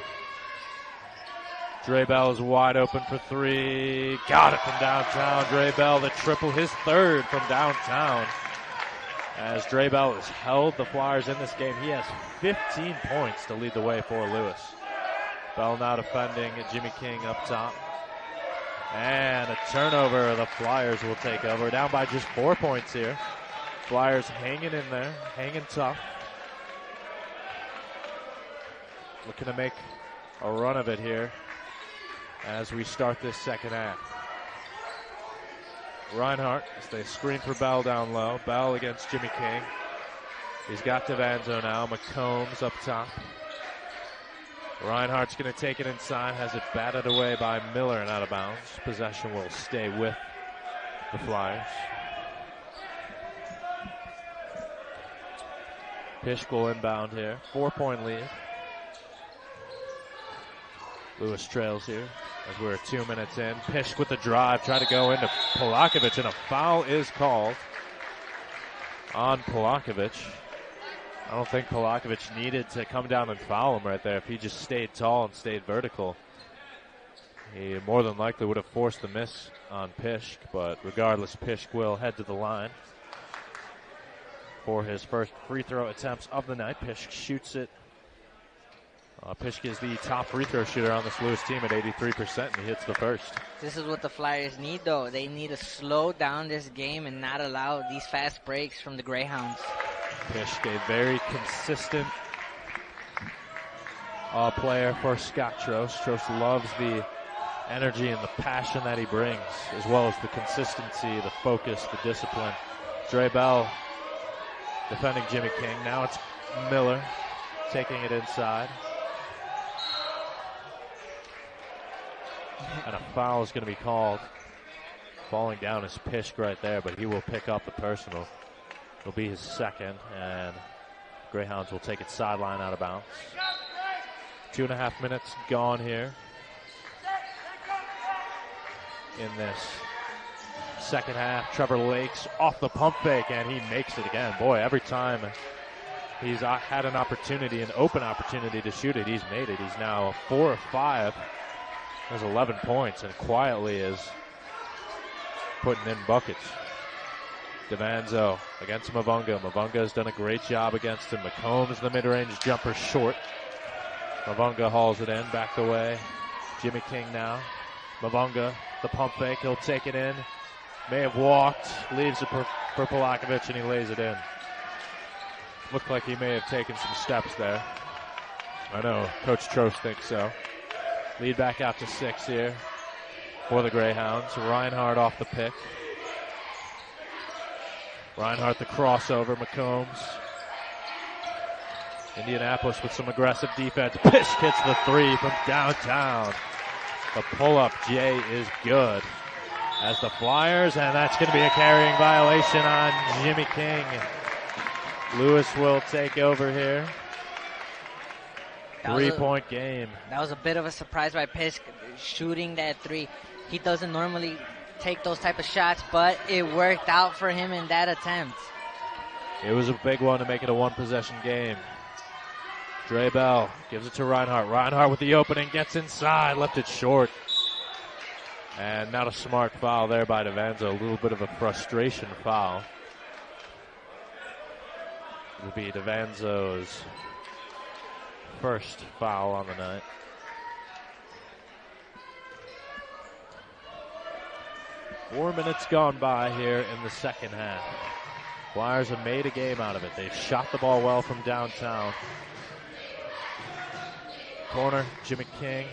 Dre Bell is wide open for three. Got it from downtown. Dre Bell, the triple, his third from downtown. As Dre Bell has held the Flyers in this game, he has 15 points to lead the way for Lewis. Bell now defending Jimmy King up top. And a turnover. The Flyers will take over. Down by just 4 points here. Flyers hanging in there, hanging tough. Looking to make a run of it here as we start this second half. Reinhardt, as they screen for Bell down low. Bell against Jimmy King. He's got Devanzo now. McCombs up top. Reinhardt's going to take it inside. Has it batted away by Miller and out of bounds. Possession will stay with the Flyers. Pish will inbound here. 4-point lead. Lewis trails here as we're 2 minutes in. Pish with the drive, try to go into Polakovic, and a foul is called on Polakovic. I don't think Polakovic needed to come down and foul him right there. If he just stayed tall and stayed vertical, he more than likely would have forced the miss on Pish, but regardless, Pish will head to the line for his first free throw attempts of the night. Pish shoots it. Pish is the top free throw shooter on this Lewis team at 83%, and he hits the first. This is what the Flyers need, though. They need to slow down this game and not allow these fast breaks from the Greyhounds. Pish, a very consistent player for Scott Trost. Trost loves the energy and the passion that he brings, as well as the consistency, the focus, the discipline. Dre Bell defending Jimmy King. Now it's Miller taking it inside. And a foul is going to be called. Falling down is Pisk right there, but he will pick up the personal. It'll be his second, and Greyhounds will take it sideline out of bounds. 2.5 minutes gone here in this second half. Trevor Lakes off the pump fake, and he makes it again. Boy, every time he's had an opportunity, an open opportunity to shoot it, he's made it. He's now 4 of 5. Has 11 points, and quietly is putting in buckets. Devanzo against Mavunga. Mavunga has done a great job against him. McCombs, the mid-range jumper, short. Mavunga hauls it in, back the way. Jimmy King now. Mavunga, the pump fake, he'll take it in. May have walked, leaves it for Polakovic, and he lays it in. Looked like he may have taken some steps there. I know Coach Trost thinks so. Lead back out to 6 here for the Greyhounds. Reinhardt off the pick. Reinhardt the crossover. McCombs. Indianapolis with some aggressive defense. Pisk hits the 3 from downtown. The pull-up, Jay, is good. As the Flyers, and that's going to be a carrying violation on Jimmy King. Lewis will take over here. 3-point game. That was a bit of a surprise by Pisk shooting that 3. He doesn't normally take those type of shots, but it worked out for him in that attempt. It was a big one to make it a one-possession game. Dre Bell gives it to Reinhardt. Reinhardt with the opening, gets inside, left it short. And not a smart foul there by Devanzo. A little bit of a frustration foul. It will be Devanzo's first foul on the night. Four minutes gone by here in the second half. Flyers have made a game out of it. They've shot the ball well from downtown. Corner, Jimmy King.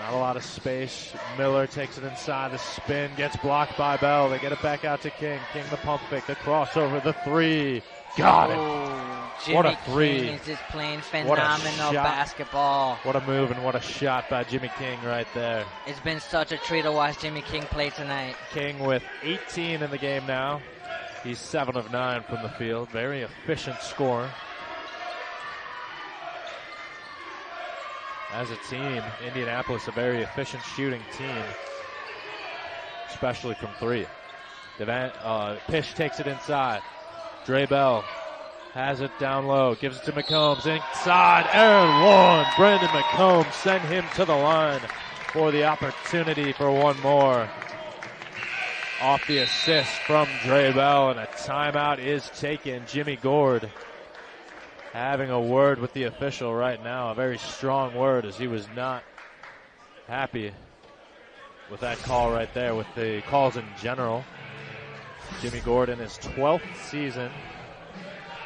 Not a lot of space. Miller takes it inside. The spin gets blocked by Bell. They get it back out to King. King the pump fake, the crossover, the 3. Got it. Jimmy What a 3. King is just playing phenomenal basketball. What a move and what a shot by Jimmy King right there. It's been such a treat to watch Jimmy King play tonight. King with 18 in the game now. He's 7 of 9 from the field. Very efficient scorer. As a team, Indianapolis a very efficient shooting team, especially from 3. Pish takes it inside. Dre Bell has it down low, gives it to McCombs. Inside, Aaron Long. Brandon McCombs send him to the line for the opportunity for one more. Off the assist from Dre Bell, and a timeout is taken. Jimmy Gord having a word with the official right now, a very strong word, as he was not happy with that call right there, with the calls in general. Jimmy Gord in his 12th season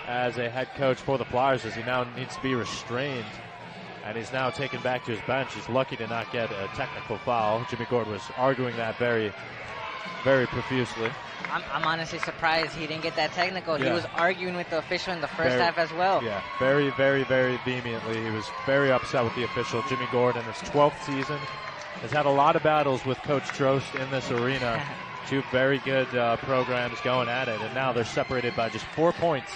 as a head coach for the Flyers, as he now needs to be restrained, and he's now taken back to his bench. He's lucky to not get a technical foul. Jimmy Gord was arguing that very, very profusely. I'm honestly surprised he didn't get that technical. Yeah. He was arguing with the official in the first half as well. Yeah, very, very, very vehemently. He was very upset with the official. Jimmy Gord in his 12th season has had a lot of battles with Coach Trost in this arena. 2 very good programs going at it, and now they're separated by just 4 points.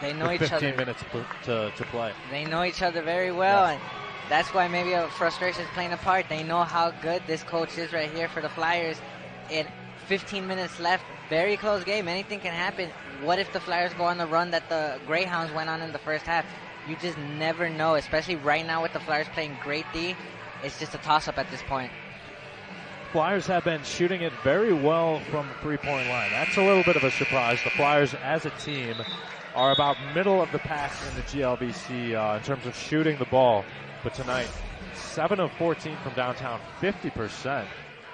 They know with each 15 other. minutes to play. They know each other very well, yes. And that's why maybe a frustration is playing a part. They know how good this coach is right here for the Flyers. 15 minutes left, very close game. Anything can happen. What if the Flyers go on the run that the Greyhounds went on in the first half? You just never know, especially right now with the Flyers playing great D. It's just a toss-up at this point. Flyers have been shooting it very well from the three-point line. That's a little bit of a surprise. The Flyers, as a team, are about middle of the pack in the GLVC in terms of shooting the ball. But tonight, 7 of 14 from downtown, 50%.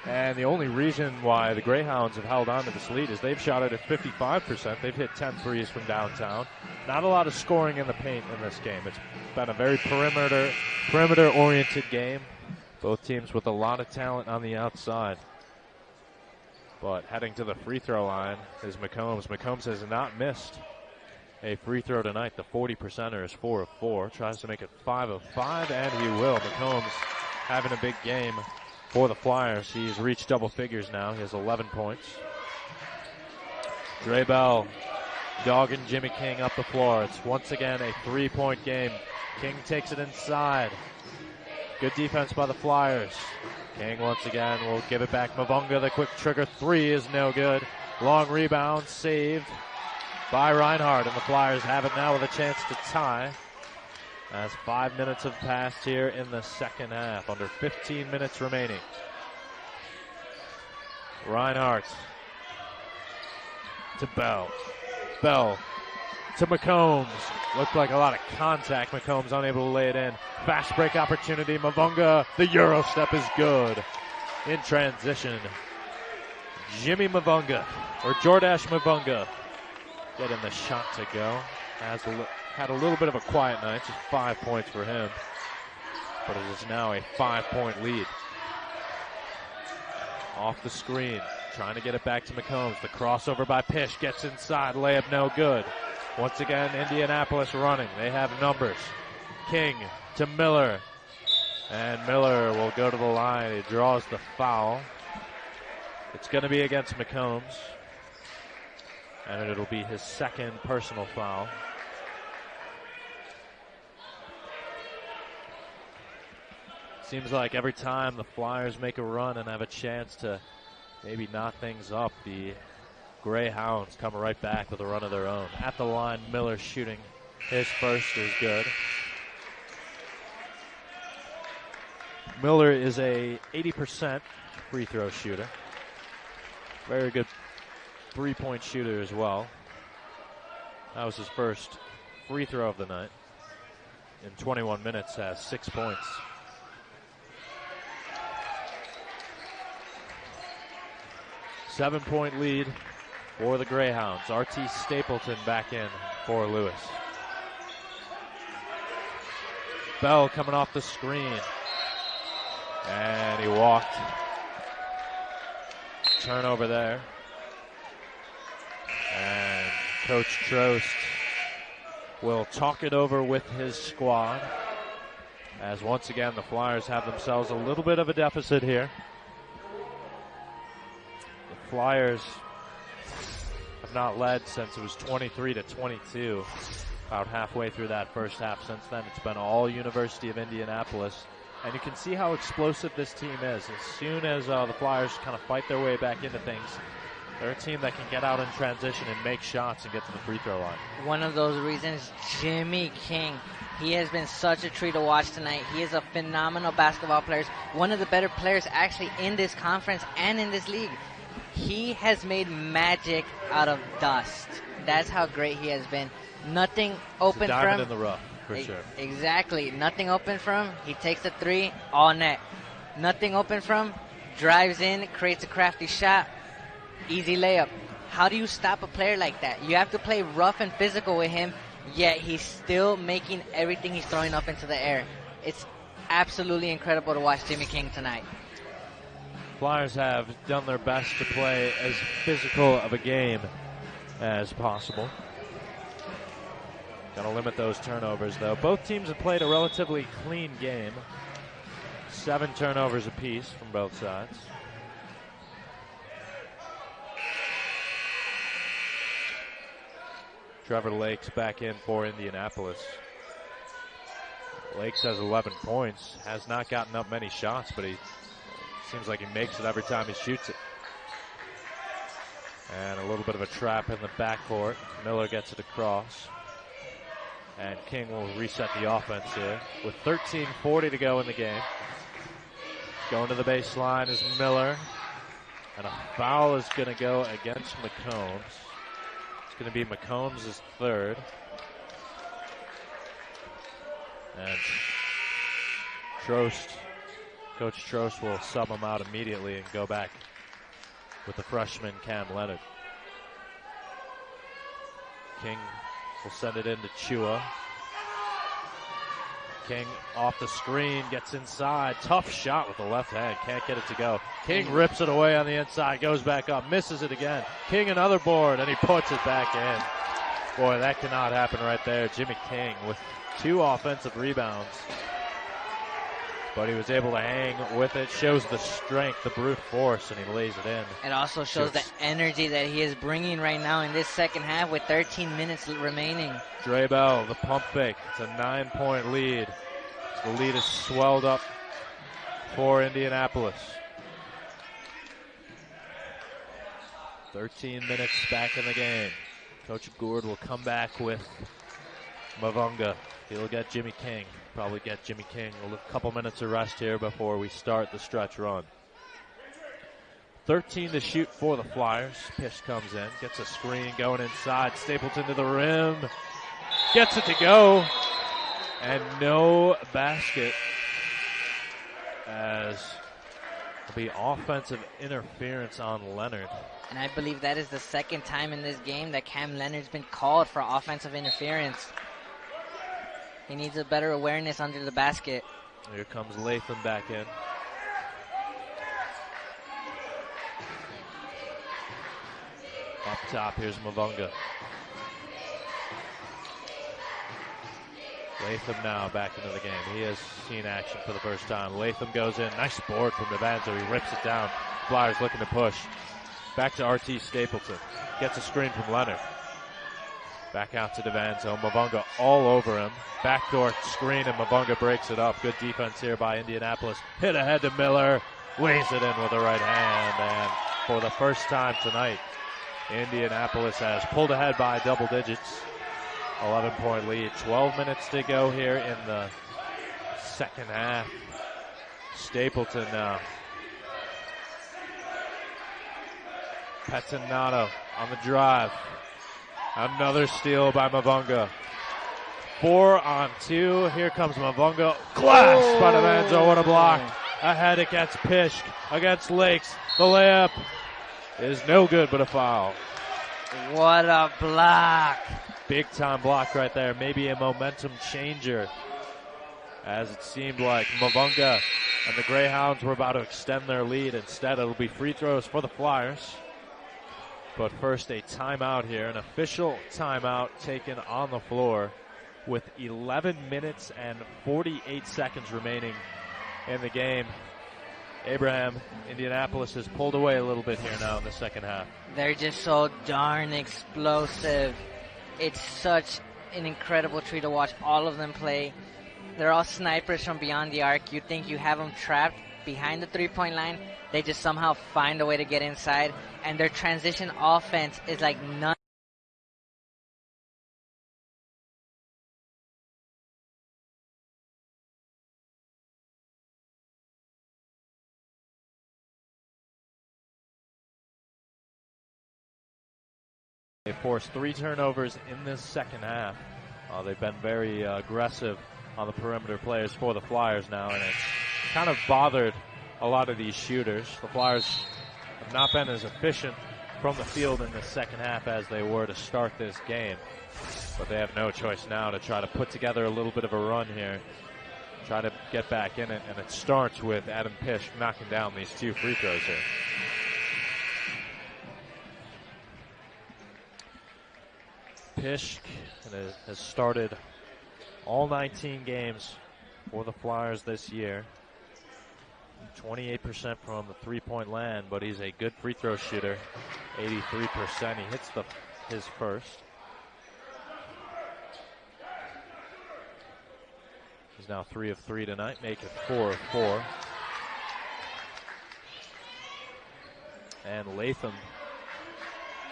And the only reason why the Greyhounds have held on to this lead is they've shot it at 55%. They've hit 10 threes from downtown. Not a lot of scoring in the paint in this game. It's been a very perimeter-oriented game. Both teams with a lot of talent on the outside. But heading to the free throw line is McCombs. McCombs has not missed a free throw tonight. The 40%er is 4 of 4. Tries to make it 5 of 5, and he will. McCombs having a big game for the Flyers. He's reached double figures now. He has 11 points. Dre Bell dogging Jimmy King up the floor. It's once again a 3-point game. King takes it inside. Good defense by the Flyers. King once again will give it back. Mavunga, the quick trigger three is no good. Long rebound saved by Reinhardt, and the Flyers have it now with a chance to tie. As 5 minutes have passed here in the second half, under 15 minutes remaining. Reinhardt to Bell. Bell to McCombs. Looked like a lot of contact. McCombs unable to lay it in. Fast break opportunity. Mavunga, the Euro step is good. In transition, Jimmy Mavunga, or Jordash Mavunga, getting the shot to go. Had a little bit of a quiet night, just 5 points for him. But it is now a 5-point lead. Off the screen, trying to get it back to McCombs. The crossover by Pish gets inside, layup no good. Once again, Indianapolis running. They have numbers. King to Miller. And Miller will go to the line. He draws the foul. It's going to be against McCombs. And it'll be his second personal foul. Seems like every time the Flyers make a run and have a chance to maybe knot things up, the Greyhounds come right back with a run of their own. At the line, Miller shooting. His first is good. Miller is a 80% free throw shooter. Very good three-point shooter as well. That was his first free throw of the night. In 21 minutes, has 6 points. Seven-point lead for the Greyhounds. R.T. Stapleton back in for Lewis. Bell coming off the screen. And he walked. Turnover there. And Coach Trost will talk it over with his squad. As once again the Flyers have themselves a little bit of a deficit here. Flyers have not led since it was 23-22, about halfway through that first half. Since then, it's been all University of Indianapolis. And you can see how explosive this team is. As soon as the Flyers kind of fight their way back into things, they're a team that can get out in transition and make shots and get to the free throw line. One of those reasons, Jimmy King. He has been such a treat to watch tonight. He is a phenomenal basketball player. One of the better players actually in this conference and in this league. He has made magic out of dust. That's how great he has been. Nothing open for him. Diamond in the rough, for sure. Exactly. Nothing open for him. He takes the three, all net. Nothing open for him. Drives in, creates a crafty shot. Easy layup. How do you stop a player like that? You have to play rough and physical with him, yet he's still making everything he's throwing up into the air. It's absolutely incredible to watch Jimmy King tonight. Flyers have done their best to play as physical of a game as possible. Got to limit those turnovers, though. Both teams have played a relatively clean game. 7 turnovers apiece from both sides. Trevor Lakes back in for Indianapolis. Lakes has 11 points, has not gotten up many shots, but he seems like he makes it every time he shoots it. And a little bit of a trap in the backcourt. Miller gets it across. And King will reset the offense here with 13:40 to go in the game. Going to the baseline is Miller. And a foul is going to go against McCombs. It's going to be McCombs' third. And Coach Trost will sub him out immediately and go back with the freshman Cam Leonard. King will send it into Chua. King off the screen, gets inside. Tough shot with the left hand. Can't get it to go. King rips it away on the inside, goes back up, misses it again. King another board, and he puts it back in. Boy, that cannot happen right there. Jimmy King with 2 offensive rebounds. but he was able to hang with it. Shows the strength, the brute force, and he lays it in. It also shows the energy that he is bringing right now in this second half with 13 minutes remaining. Dre Bell, the pump fake. It's a 9-point lead. The lead is swelled up for Indianapolis. 13 minutes back in the game. Coach Gourde will come back with Mavunga. He'll get Jimmy King. Probably get Jimmy King a couple minutes of rest here before we start the stretch run. 13 to shoot for the Flyers. Pish comes in, gets a screen going inside. Stapleton to the rim. Gets it to go. And no basket, as it'll be offensive interference on Leonard. And I believe that is the second time in this game that Cam Leonard's been called for offensive interference. He needs a better awareness under the basket. Here comes Latham back in. Up top, here's Mavunga. Latham now back into the game. He has seen action for the first time. Latham goes in. Nice board from Devanzo. He rips it down. Flyers looking to push. Back to RT Stapleton. Gets a screen from Leonard. Back out to Devanzo. Mavunga all over him. Backdoor screen, and Mavunga breaks it up. Good defense here by Indianapolis. Hit ahead to Miller. Lays it in with the right hand. And for the first time tonight, Indianapolis has pulled ahead by double digits. 11-point lead. 12 minutes to go here in the second half. Stapleton now. Pettinato on the drive. Another steal by Mavunga. 4-on-2. Here comes Mavunga. Glass by Devanzo. What a block. Ahead it gets Pishk against Lakes. The layup is no good, but a foul. What a block. Big time block right there. Maybe a momentum changer, as it seemed like Mavunga and the Greyhounds were about to extend their lead. Instead, it'll be free throws for the Flyers. But first, a timeout here, an official timeout taken on the floor with 11 minutes and 48 seconds remaining in the game. Abraham, Indianapolis has pulled away a little bit here now in the second half. They're just so darn explosive. It's such an incredible treat to watch all of them play. They're all snipers from beyond the arc. You think you have them trapped behind the three-point line. They just somehow find a way to get inside. And their transition offense is like none. They forced 3 turnovers in this second half. They've been very aggressive on the perimeter players for the Flyers now, and it's kind of bothered a lot of these shooters. The Flyers have not been as efficient from the field in the second half as they were to start this game. But they have no choice now to try to put together a little bit of a run here, try to get back in it, and it starts with Adam Pish knocking down these 2 free throws here. Pish has started all 19 games for the Flyers this year. 28% from the three-point land, but he's a good free throw shooter. 83%. He hits his first. He's now 3 of 3 tonight, making 4 of 4. And Latham,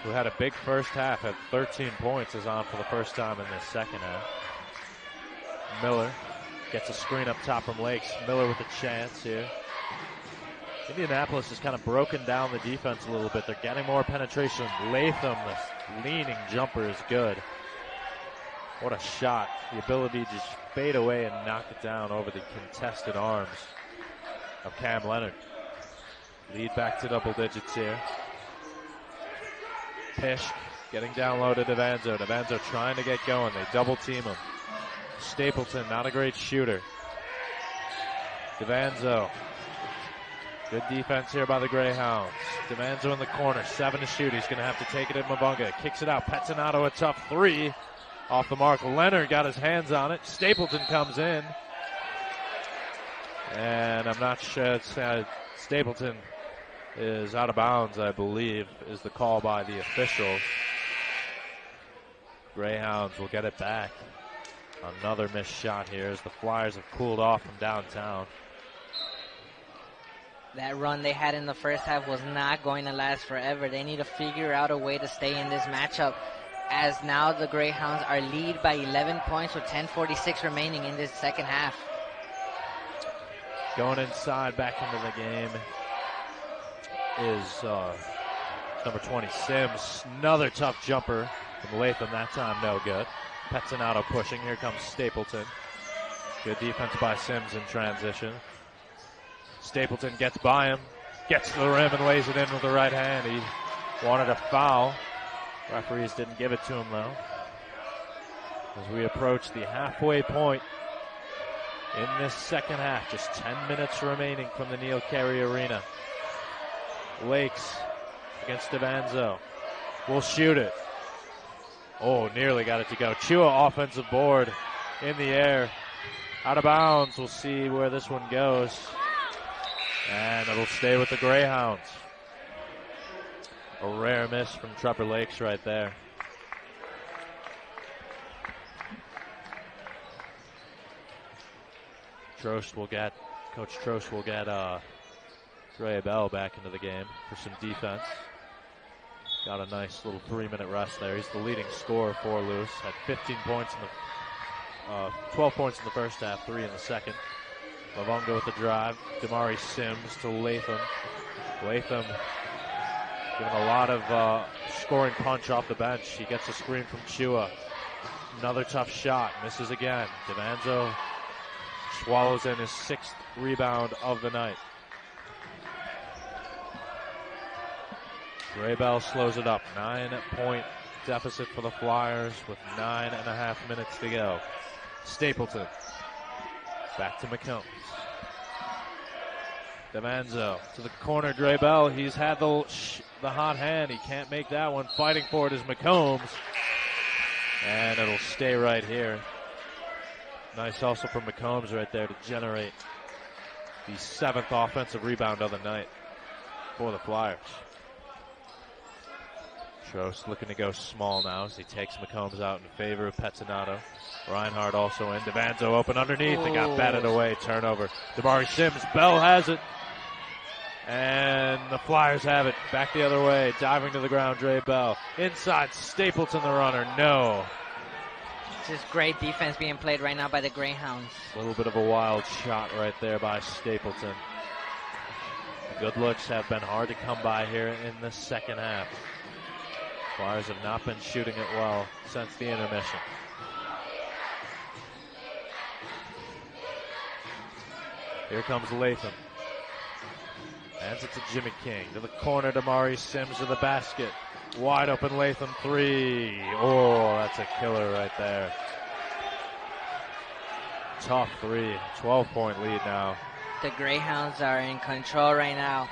who had a big first half, had 13 points, is on for the first time in this second half. Miller gets a screen up top from Lakes. Miller with a chance here. Indianapolis has kind of broken down the defense a little bit. They're getting more penetration. Latham, the leaning jumper is good. What a shot. The ability to just fade away and knock it down over the contested arms of Cam Leonard. Lead back to double digits here. Pish getting down low to Devanzo. Devanzo trying to get going. They double team him. Stapleton, not a great shooter. Devanzo. Good defense here by the Greyhounds. Devanzo in the corner, 7 to shoot. He's going to have to take it at Mavunga. Kicks it out. Pettinato, a tough 3. Off the mark. Leonard got his hands on it. Stapleton comes in. And I'm not sure. Stapleton is out of bounds, I believe, is the call by the officials. Greyhounds will get it back. Another missed shot here as the Flyers have cooled off from downtown. That run they had in the first half was not going to last forever. They need to figure out a way to stay in this matchup, as now the Greyhounds are lead by 11 points with 10:46 remaining in this second half. Going inside back into the game is number 20, Sims. Another tough jumper from Latham, that time no good. Pettinato pushing. Here comes Stapleton. Good defense by Sims in transition. Stapleton gets by him, gets to the rim and lays it in with the right hand. He wanted a foul. Referees didn't give it to him though. As we approach the halfway point in this second half, just 10 minutes remaining from the Neil Carey Arena. Lakes against Devanzo. Will shoot it. Oh, nearly got it to go. Chua offensive board in the air. Out of bounds. We'll see where this one goes. And it'll stay with the Greyhounds. A rare miss from Trevor Lakes right there. Coach Trost will get Dre Bell back into the game for some defense. Got a nice little 3-minute rest there. He's the leading scorer for Lewis. Had 15 points in the 12 points in the first half, 3 in the second. Lavonga with the drive. Damari Sims to Latham. Latham giving a lot of scoring punch off the bench. He gets a screen from Chua. Another tough shot. Misses again. Devanzo swallows in his 6th rebound of the night. Dre Bell slows it up. 9-point deficit for the Flyers with 9.5 minutes to go. Stapleton. Back to McCombs. Devanzo to the corner. Dre Bell. He's had the hot hand. He can't make that one. Fighting for it is McCombs. And it'll stay right here. Nice hustle from McCombs right there to generate the 7th offensive rebound of the night for the Flyers. Trost looking to go small now as he takes McCombs out in favor of Pettinato. Reinhardt also in. Devanzo open underneath. It got batted away. Turnover. Damari Sims. Bell has it. And the Flyers have it. Back the other way. Diving to the ground. Dre Bell. Inside. Stapleton the runner. No. Just great defense being played right now by the Greyhounds. A little bit of a wild shot right there by Stapleton. The good looks have been hard to come by here in the second half. Flyers have not been shooting it well since the intermission. Here comes Latham. Hands it to Jimmy King. To the corner, Damari Sims to the basket. Wide open Latham 3. Oh, that's a killer right there. Tough 3. 12-point lead now. The Greyhounds are in control right now.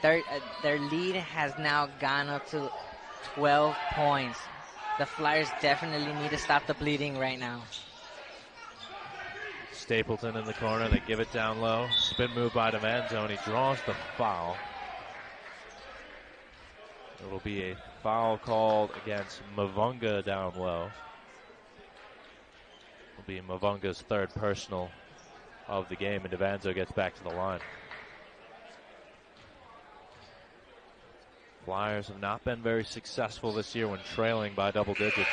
Their lead has now gone up to 12 points. The Flyers definitely need to stop the bleeding right now. Stapleton in the corner. They give it down low. Spin move by Devanzo, and he draws the foul. It will be a foul called against Mavunga down low. It will be Mavunga's 3rd personal of the game, and Devanzo gets back to the line. Flyers have not been very successful this year when trailing by double digits.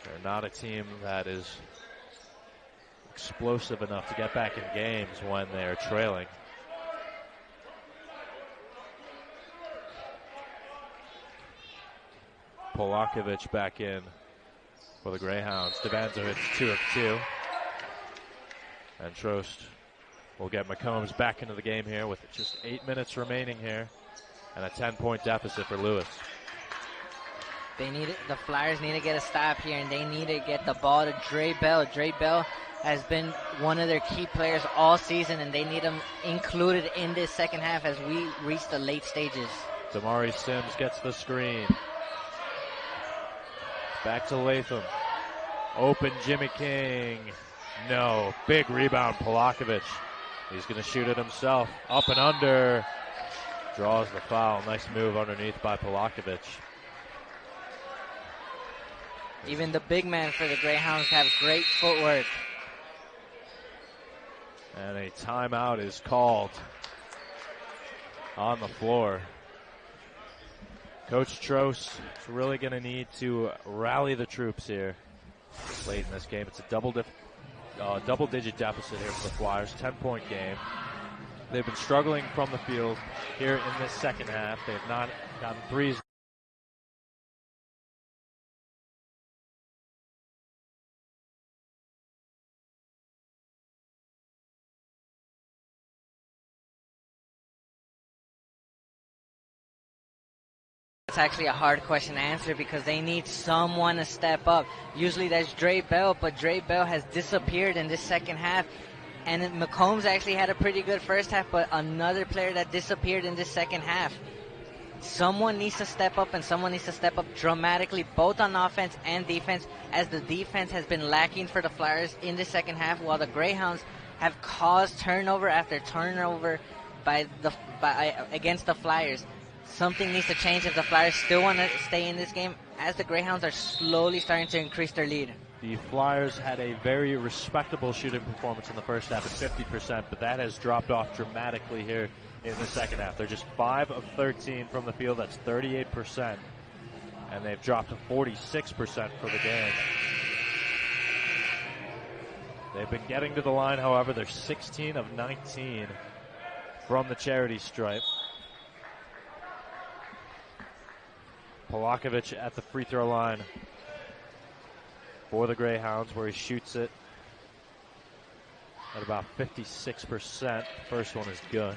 They're not a team that is explosive enough to get back in games when they're trailing. Polakovic back in for the Greyhounds. Devanzo hits 2 of 2. And Trost will get McCombs back into the game here with just 8 minutes remaining here and a 10-point deficit for Lewis. The Flyers need to get a stop here, and they need to get the ball to Dre Bell. Dre Bell has been one of their key players all season, and they need him included in this second half as we reach the late stages. Damari Sims gets the screen. Back to Latham. Open Jimmy King. No. Big rebound, Polakovic. He's going to shoot it himself. Up and under. Draws the foul. Nice move underneath by Polakovic. Even the big man for the Greyhounds have great footwork. And a timeout is called on the floor. Coach Trost is really going to need to rally the troops here late in this game. It's a double-digit deficit here for the Flyers, 10-point game. They've been struggling from the field here in this second half. They have not gotten threes. It's actually a hard question to answer because they need someone to step up. Usually that's Dre Bell, but Dre Bell has disappeared in this second half. And McCombs actually had a pretty good first half, but another player that disappeared in this second half. Someone needs to step up, and someone needs to step up dramatically, both on offense and defense, as the defense has been lacking for the Flyers in the second half, while the Greyhounds have caused turnover after turnover against the Flyers. Something needs to change if the Flyers still want to stay in this game, as the Greyhounds are slowly starting to increase their lead. The Flyers had a very respectable shooting performance in the first half at 50%, but that has dropped off dramatically here in the second half. They're just 5 of 13 from the field. That's 38%. And they've dropped to 46% for the game. They've been getting to the line, however. They're 16 of 19 from the charity stripe. Polakovic at the free throw line for the Greyhounds, where he shoots it at about 56%. First one is good.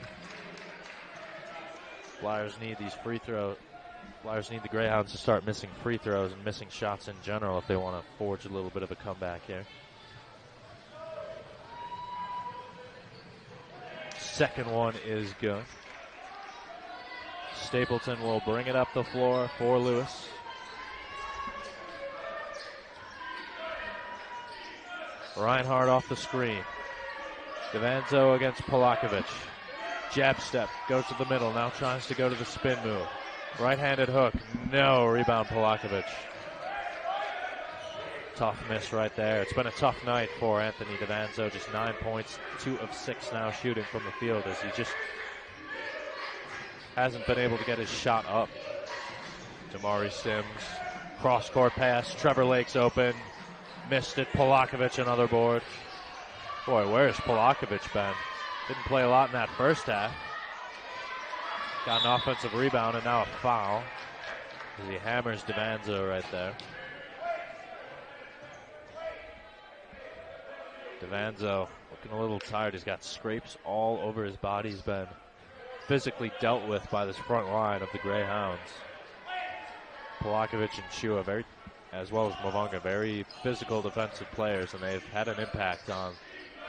Flyers need these free throws. Flyers need the Greyhounds to start missing free throws and missing shots in general if they want to forge a little bit of a comeback here. Second one is good. Stapleton will bring it up the floor for Lewis. Reinhardt off the screen. Devanzo against Polakovic. Jab step, goes to the middle, now tries to go to the spin move. Right-handed hook, no, rebound Polakovic. Tough miss right there. It's been a tough night for Anthony Devanzo, just 9 points, 2 of 6 now shooting from the field as he just hasn't been able to get his shot up. Damari Sims, cross-court pass, Trevor Lake's open, missed it, Polakovic another board. Boy, where's Polakovic been? Didn't play a lot in that first half. Got an offensive rebound and now a foul as he hammers Devanzo right there. Devanzo looking a little tired. He's got scrapes all over his body. He's been physically dealt with by this front line of the Greyhounds. Polakovic and Chua, as well as Mavunga, very physical defensive players, and they've had an impact on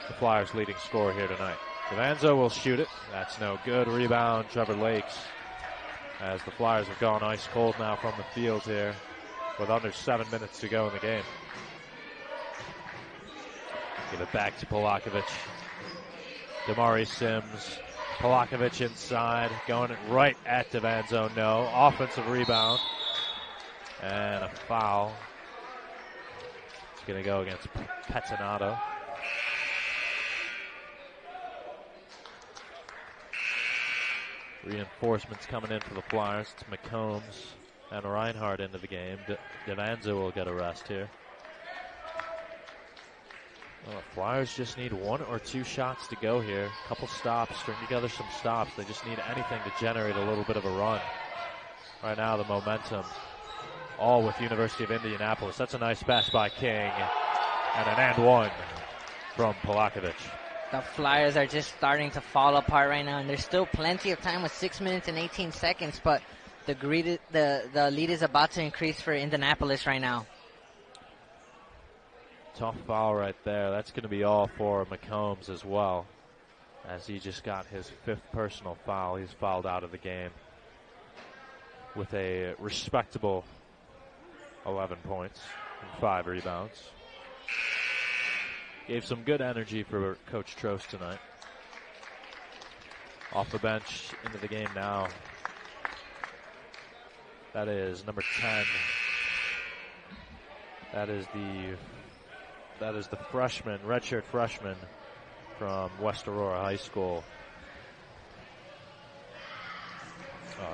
the Flyers' leading scorer here tonight. Devanzo will shoot it. That's no good. Rebound, Trevor Lakes, as the Flyers have gone ice cold now from the field here with under 7 minutes to go in the game. Give it back to Polakovic. Damari Sims. Polakovic inside, going right at Devanzo. No. Offensive rebound. And a foul. It's going to go against Pettinato. Reinforcements coming in for the Flyers. It's McCombs and Reinhardt into the game. Devanzo will get a rest here. Well, the Flyers just need 1 or 2 shots to go here. A couple stops, string together some stops. They just need anything to generate a little bit of a run. Right now, the momentum all with University of Indianapolis. That's a nice pass by King. And an and one from Polakovic. The Flyers are just starting to fall apart right now, and there's still plenty of time with 6 minutes and 18 seconds, but the lead is about to increase for Indianapolis right now. Tough foul right there. That's going to be all for McCombs as well, as he just got his 5th personal foul. He's fouled out of the game with a respectable 11 points and 5 rebounds. Gave some good energy for Coach Trost tonight. Off the bench into the game now. That is number 10. That is the freshman, redshirt freshman from West Aurora High School.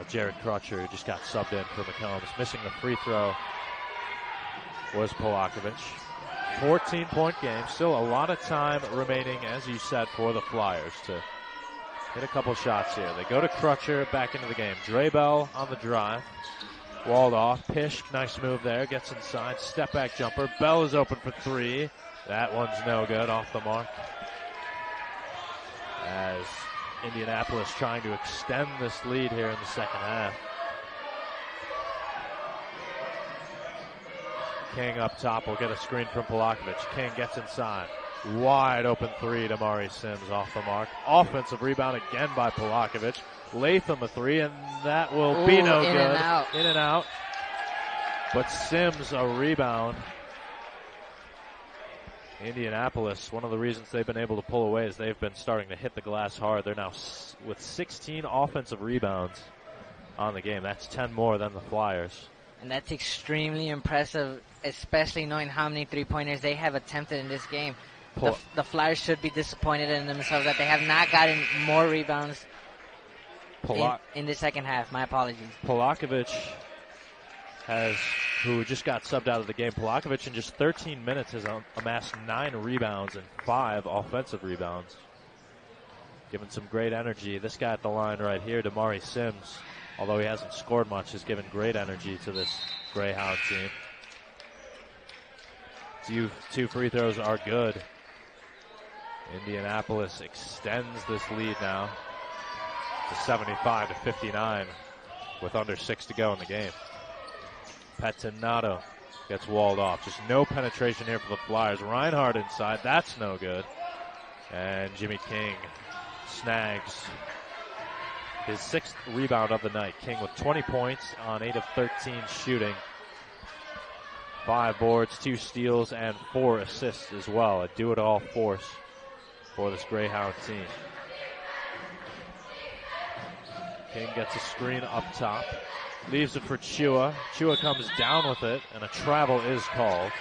Jared Crutcher, who just got subbed in for McCombs. Missing the free throw was Polakovic. 14-point game. Still a lot of time remaining, as you said, for the Flyers to hit a couple shots here. They go to Crutcher, back into the game. Drabel on the drive. Walled off. Pishk, nice move there. Gets inside. Step back jumper. Bell is open for three. That one's no good. Off the mark. As Indianapolis trying to extend this lead here in the second half. King up top will get a screen from Polakovic. King gets inside. Wide open three to Mari Sims, off the mark. Offensive rebound again by Polakovic. Latham a three, and that will be no good. In and out. But Sims a rebound. Indianapolis, one of the reasons they've been able to pull away is they've been starting to hit the glass hard. They're now with 16 offensive rebounds on the game. That's 10 more than the Flyers. And that's extremely impressive, especially knowing how many three-pointers they have attempted in this game. The Flyers should be disappointed in themselves that they have not gotten more rebounds in the second half. My apologies. Polakovic who just got subbed out of the game. Polakovic in just 13 minutes has amassed 9 rebounds and 5 offensive rebounds. Giving some great energy. This guy at the line right here, Damari Sims, although he hasn't scored much, has given great energy to this Greyhound team. Two free throws are good. Indianapolis extends this lead now to 75-59 with under 6 to go in the game. Pettinato gets walled off. Just no penetration here for the Flyers. Reinhardt inside. That's no good. And Jimmy King snags his 6th rebound of the night. King with 20 points on 8 of 13 shooting. 5 boards, 2 steals, and 4 assists as well. A do-it-all force for this Greyhound team. King gets a screen up top. Leaves it for Chua. Chua comes down with it, and a travel is called.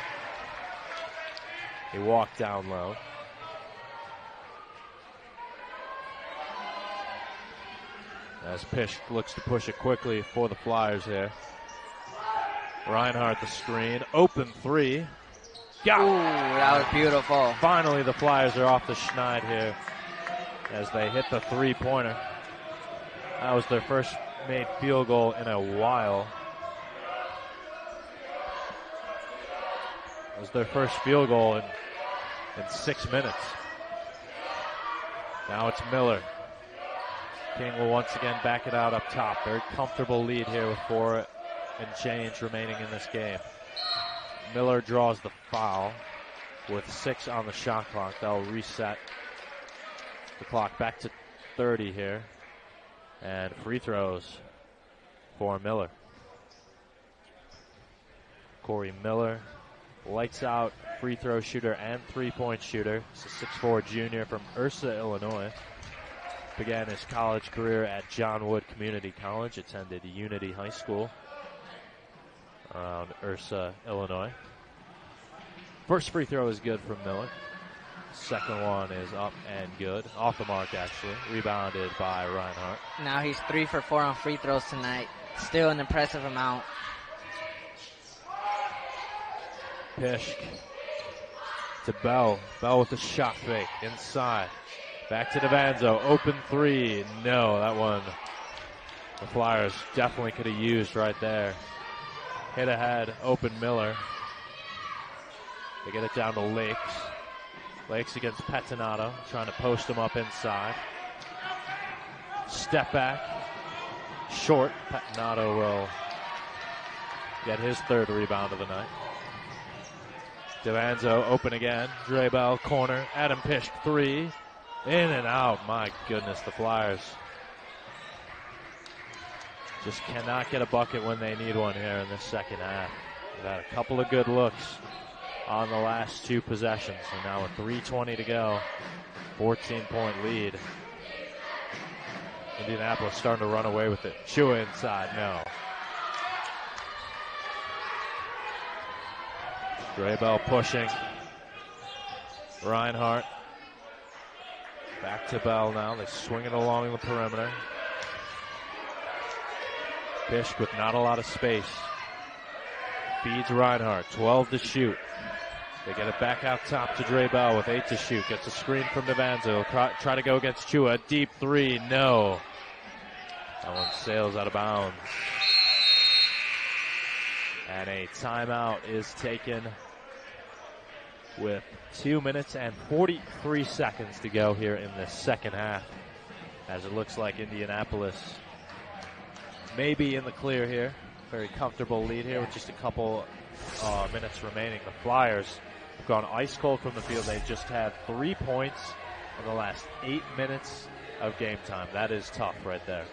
He walked down low. As Pish looks to push it quickly for the Flyers there. Reinhardt the screen. Open three. Got it. Ooh, that was beautiful. Finally, the Flyers are off the schneid here as they hit the three-pointer. That was their first made field goal in a while. It was their first field goal in 6 minutes. Now it's Miller. King will once again back it out up top. Very comfortable lead here with 4 and change remaining in this game. Miller draws the foul with 6 on the shot clock. That'll reset the clock back to 30 here. And free throws for Miller. Corey Miller, lights out free throw shooter and three-point shooter. He's a 6'4" junior from Ursa, Illinois. Began his college career at John Wood Community College, attended Unity High School around Ursa, Illinois. First free throw is good from Miller. Second one is up and good. Off the mark, actually. Rebounded by Reinhardt. Now he's 3 for 4 on free throws tonight. Still an impressive amount. Pishk to Bell. Bell with a shot fake inside. Back to DeVanzo. Open three. No, that one the Flyers definitely could have used right there. Hit ahead. Open Miller. They get it down to Lakes. Lakes against Pettinato, trying to post him up inside. Step back. Short. Pettinato will get his 3rd rebound of the night. DeVanzo open again. Drabel corner. Adam Pishk 3. In and out. My goodness, the Flyers just cannot get a bucket when they need one here in this second half. They've had a couple of good looks on the last two possessions. And now with 3:20 to go, 14-point lead. Indianapolis starting to run away with it. Chua inside, no. Draybell pushing. Reinhardt. Back to Bell now. They swing it along the perimeter. Bishk with not a lot of space. Feeds Reinhardt. 12 to shoot. They get it back out top to Draybell with 8 to shoot. Gets a screen from Devanzo. He'll try to go against Chua. Deep three. No. That one sails out of bounds. And a timeout is taken with 2 minutes and 43 seconds to go here in the second half, as it looks like Indianapolis may be in the clear here. Very comfortable lead here with just a couple minutes remaining. The Flyers have gone ice cold from the field. They've just had 3 points in the last 8 minutes of game time. That is tough right there.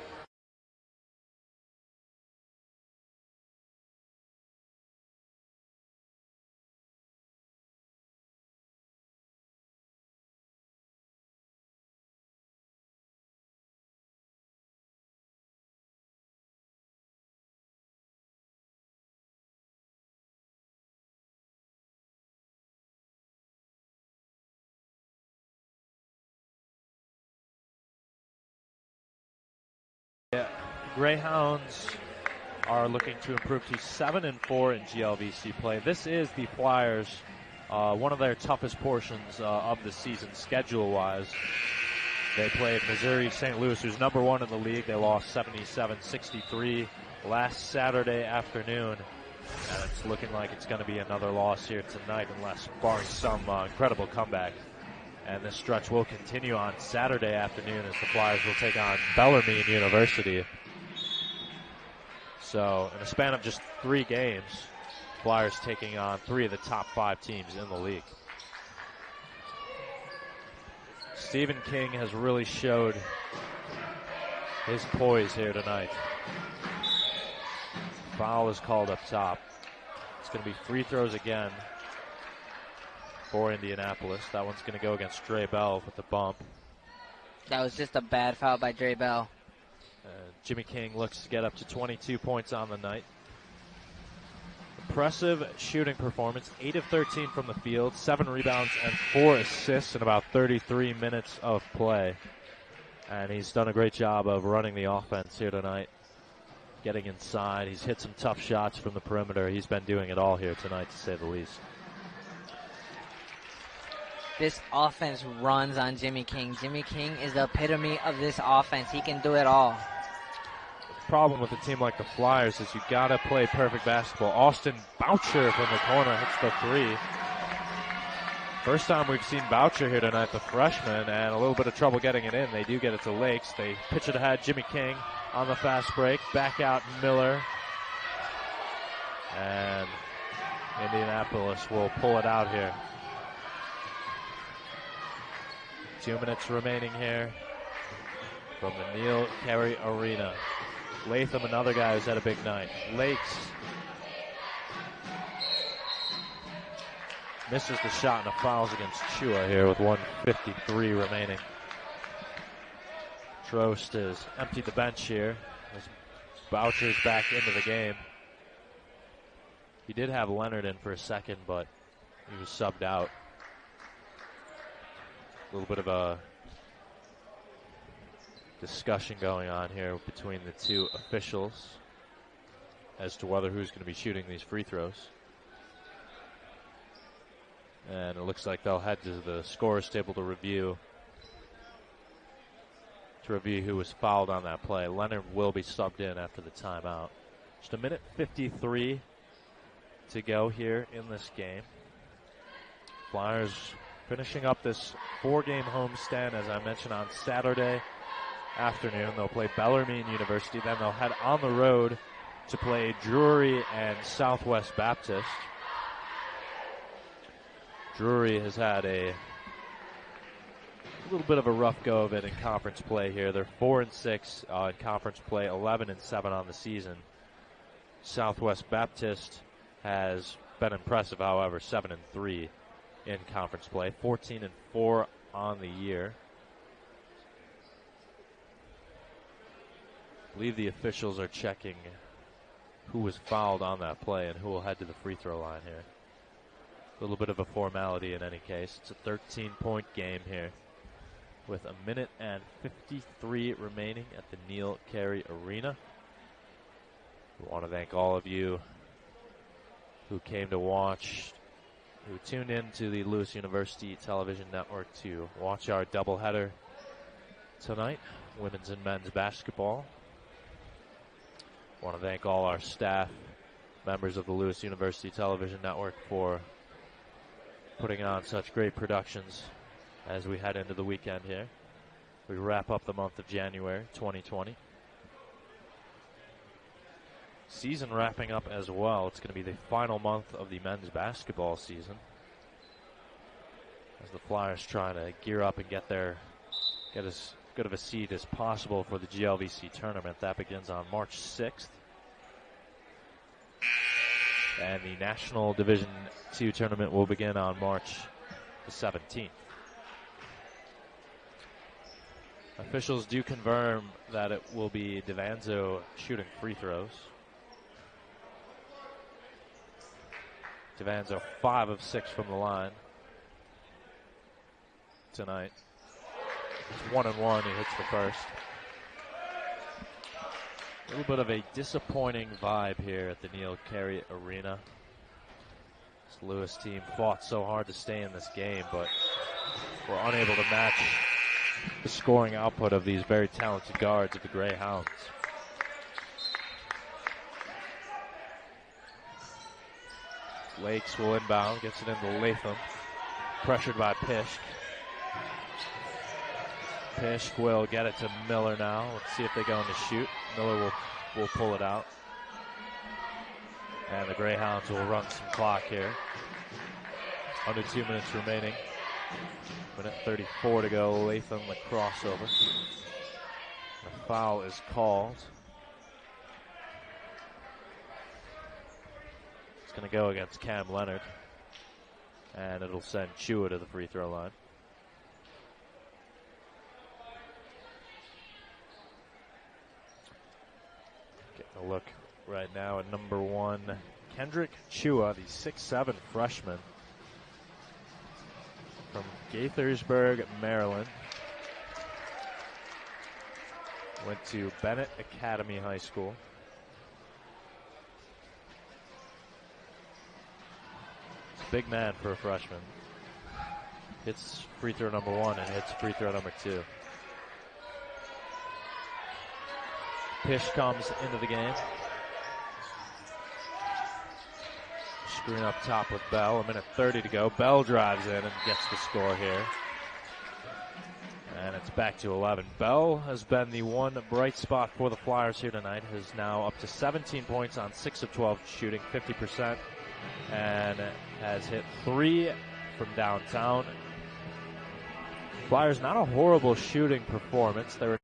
Yeah, Greyhounds are looking to improve to 7-4 in GLVC play. This is the Flyers, one of their toughest portions of the season schedule-wise. They played Missouri St. Louis, who's number 1 in the league. They lost 77-63 last Saturday afternoon, and it's looking like it's going to be another loss here tonight, unless barring some incredible comeback. And this stretch will continue on Saturday afternoon as the Flyers will take on Bellarmine University. So in a span of just 3 games, Flyers taking on 3 of the top 5 teams in the league. Stephen King has really showed his poise here tonight. Foul is called up top. It's going to be free throws again for Indianapolis. That one's going to go against Draybell with the bump. That was just a bad foul by Draybell. Jimmy King looks to get up to 22 points on the night. Impressive shooting performance. 8 of 13 from the field, 7 rebounds and 4 assists in about 33 minutes of play. And he's done a great job of running the offense here tonight. Getting inside. He's hit some tough shots from the perimeter. He's been doing it all here tonight, to say the least. This offense runs on Jimmy King. Jimmy King is the epitome of this offense. He can do it all. The problem with a team like the Flyers is you got to play perfect basketball. Austin Boucher from the corner hits the 3. First time we've seen Boucher here tonight, the freshman, and a little bit of trouble getting it in. They do get it to Lakes. They pitch it ahead. Jimmy King on the fast break. Back out Miller. And Indianapolis will pull it out here. 2 minutes remaining here from the Neil Carey Arena. Latham, another guy who's had a big night. Lakes misses the shot and a fouls against Chua here with 1:53 remaining. Trost has emptied the bench here as Boucher's back into the game. He did have Leonard in for a second, but he was subbed out. A little bit of a discussion going on here between the two officials as to who's going to be shooting these free throws. And it looks like they'll head to the scorer's table to review who was fouled on that play. Leonard will be subbed in after the timeout. Just 1:53 to go here in this game. Flyers finishing up this 4-game homestand, as I mentioned, on Saturday afternoon. They'll play Bellarmine University. Then they'll head on the road to play Drury and Southwest Baptist. Drury has had a little bit of a rough go of it in conference play here. They're 4-6 in conference play, 11-7 on the season. Southwest Baptist has been impressive, however, 7-3 in conference play, 14-4 on the year. I believe the officials are checking who was fouled on that play and who will head to the free throw line here. A little bit of a formality in any case. It's a 13-point game here with 1 minute and 53 remaining at the Neil Carey Arena. We want to thank all of you who came to watch, who tuned in to the Lewis University Television Network to watch our doubleheader tonight, women's and men's basketball. I want to thank all our staff, members of the Lewis University Television Network, for putting on such great productions as we head into the weekend here. We wrap up the month of January 2020. Season wrapping up as well. It's going to be the final month of the men's basketball season, as the Flyers trying to gear up and get as good of a seed as possible for the GLVC tournament. That begins on March 6th. And the National Division II tournament will begin on March the 17th. Officials do confirm that it will be Devanzo shooting free throws. Devanzo 5 of 6 from the line tonight. It's 1-1. He hits the first. A little bit of a disappointing vibe here at the Neil Carey Arena. This Lewis team fought so hard to stay in this game, but were unable to match the scoring output of these very talented guards of the Greyhounds. Lakes will inbound, gets it into Latham, pressured by Pishk. Pishk will get it to Miller now. Let's see if they go in to shoot. Miller will pull it out. And the Greyhounds will run some clock here. Under 2 minutes remaining. Minute 34 to go. Latham, the crossover. The foul is called. It's going to go against Cam Leonard. And it'll send Chua to the free throw line. Getting a look right now at number 1, Kendrick Chua, the 6'7" freshman from Gaithersburg, Maryland. Went to Bennett Academy High School. It's a big man for a freshman. Hits free throw number 1 and hits free throw number 2. Pish comes into the game. Screen up top with Bell. A minute 30 to go. Bell drives in and gets the score here. And it's back to 11. Bell has been the one bright spot for the Flyers here tonight. Has now up to 17 points on 6 of 12 shooting, 50%. And has hit 3 from downtown. Flyers, not a horrible shooting performance. They were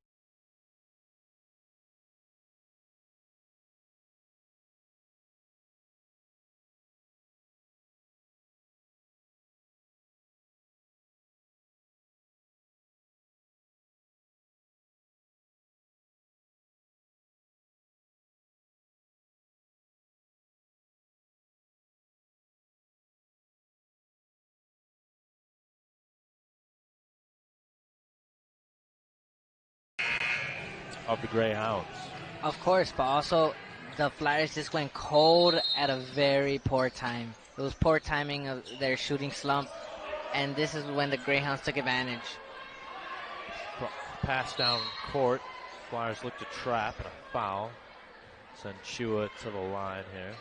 of the Greyhounds. Of course, but also the Flyers just went cold at a very poor time. It was poor timing of their shooting slump, and this is when the Greyhounds took advantage. Pass down court. Flyers look to trap and a foul. Send Chua to the line here.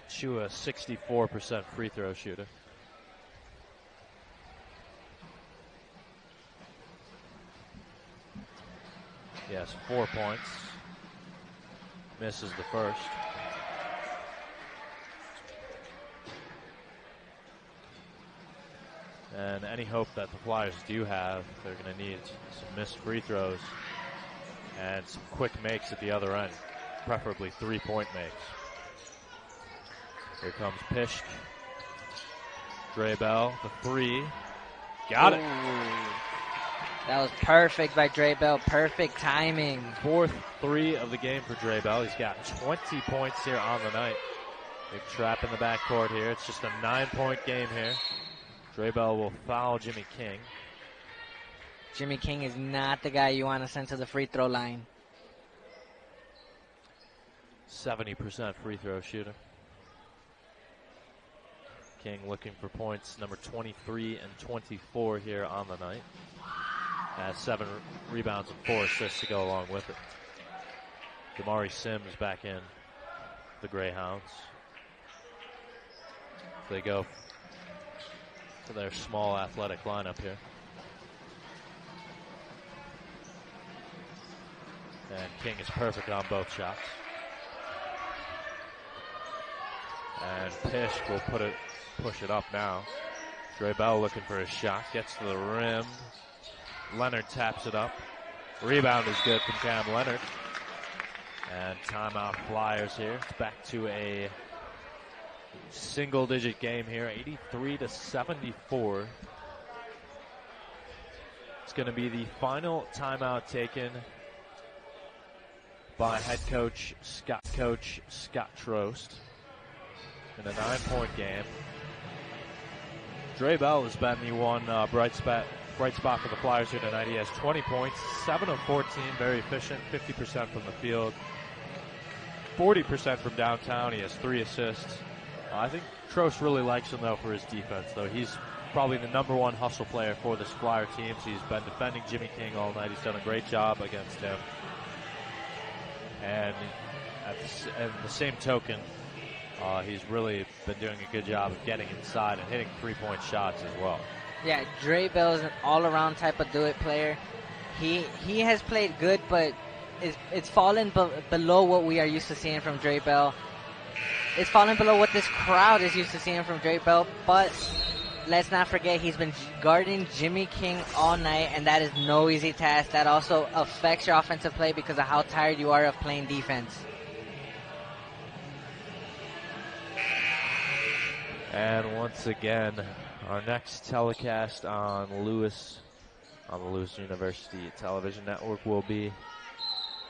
Chua, 64% free throw shooter. Yes, 4 points. Misses the first. And any hope that the Flyers do have, they're going to need some missed free throws and some quick makes at the other end, preferably 3-point makes. Here comes Pishk. Bell, the 3. Got it. That was perfect by Bell. Perfect timing. 4th 3 of the game for Bell. He's got 20 points here on the night. Big trap in the backcourt here. It's just a 9-point game here. Bell will foul Jimmy King. Jimmy King is not the guy you want to send to the free throw line. 70% free throw shooter. King looking for points, number 23 and 24 here on the night. Has 7 rebounds and 4 assists to go along with it. Damari Sims back in the Greyhounds. They go to their small athletic lineup here. And King is perfect on both shots. And Pishk will push it up now. Bell looking for his shot. Gets to the rim. Leonard taps it up. Rebound is good from Cam Leonard. And timeout Flyers here. It's back to a single-digit game here. 83-74. It's going to be the final timeout taken by head coach Scott Trost in a 9-point game. Bell has been the one bright spot for the Flyers here tonight. He has 20 points, 7 of 14, very efficient, 50% from the field, 40% from downtown. He has 3 assists. I think Trost really likes him, though, for his defense, though. He's probably the number 1 hustle player for this Flyer team. He's been defending Jimmy King all night. He's done a great job against him. And at the same token, he's really been doing a good job of getting inside and hitting 3-point shots as well. Yeah, Bell is an all-around type of do-it player. He has played good, but it's fallen below what we are used to seeing from Bell. It's fallen below what this crowd is used to seeing from Bell, but let's not forget he's been guarding Jimmy King all night, and that is no easy task. That also affects your offensive play because of how tired you are of playing defense. And once again, our next telecast on the Lewis University Television Network will be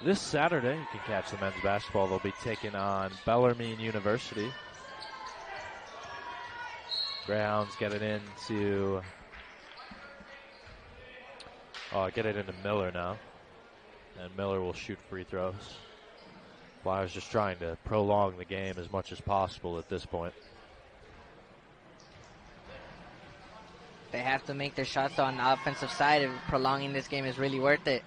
this Saturday. You can catch the men's basketball. They'll be taking on Bellarmine University. Greyhounds get it into Miller now. And Miller will shoot free throws. Flyers just trying to prolong the game as much as possible at this point. They have to make their shots on the offensive side, and prolonging this game is really worth it.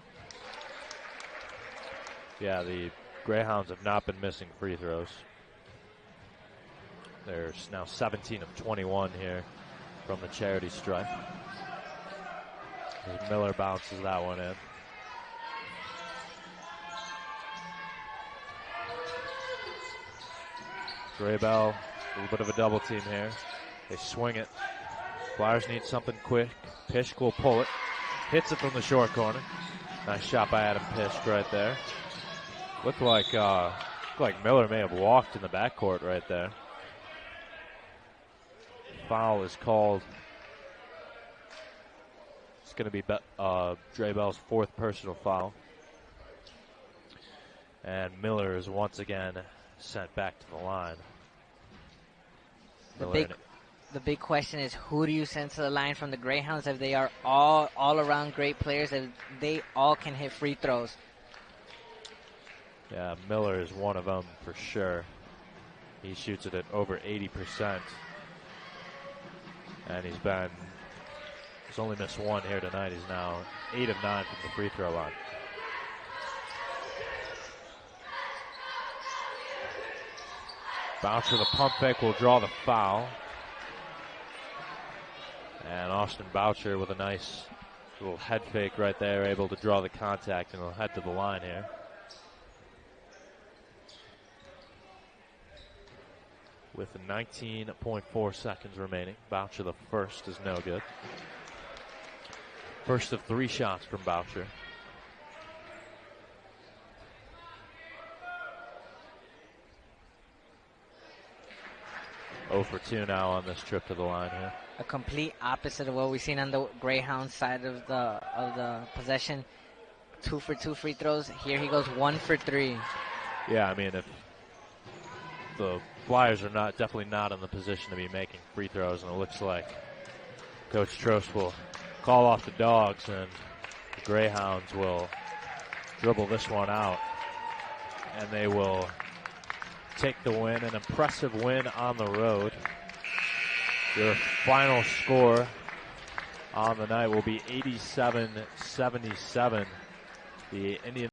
Yeah, the Greyhounds have not been missing free throws. They're now 17 of 21 here from the charity stripe. As Miller bounces that one in. Bell, a little bit of a double team here. They swing it. Flyers need something quick. Pishk will pull it. Hits it from the short corner. Nice shot by Adam Pishk right there. Looked like Miller may have walked in the backcourt right there. Foul is called. It's going to be Bell's 4th personal foul. And Miller is once again sent back to the line. The big question is, who do you send to the line from the Greyhounds if they are all around great players, if they all can hit free throws? Yeah, Miller is one of them for sure. He shoots it at over 80%. And he's only missed 1 here tonight. He's now 8 of 9 from the free throw line. Boucher, the pump fake, will draw the foul. And Austin Boucher with a nice little head fake right there, able to draw the contact, and he'll head to the line here. With 19.4 seconds remaining. Boucher, the first, is no good. First of 3 shots from Boucher. 0 for 2 now on this trip to the line here. A complete opposite of what we've seen on the Greyhound side of the possession. 2 for 2 free throws. Here he goes 1 for 3. Yeah, I mean, if the Flyers are definitely not in the position to be making free throws, and it looks like Coach Trost will call off the Dogs, and the Greyhounds will dribble this one out, and they will take the win, an impressive win on the road. Their final score on the night will be 87-77. The Indian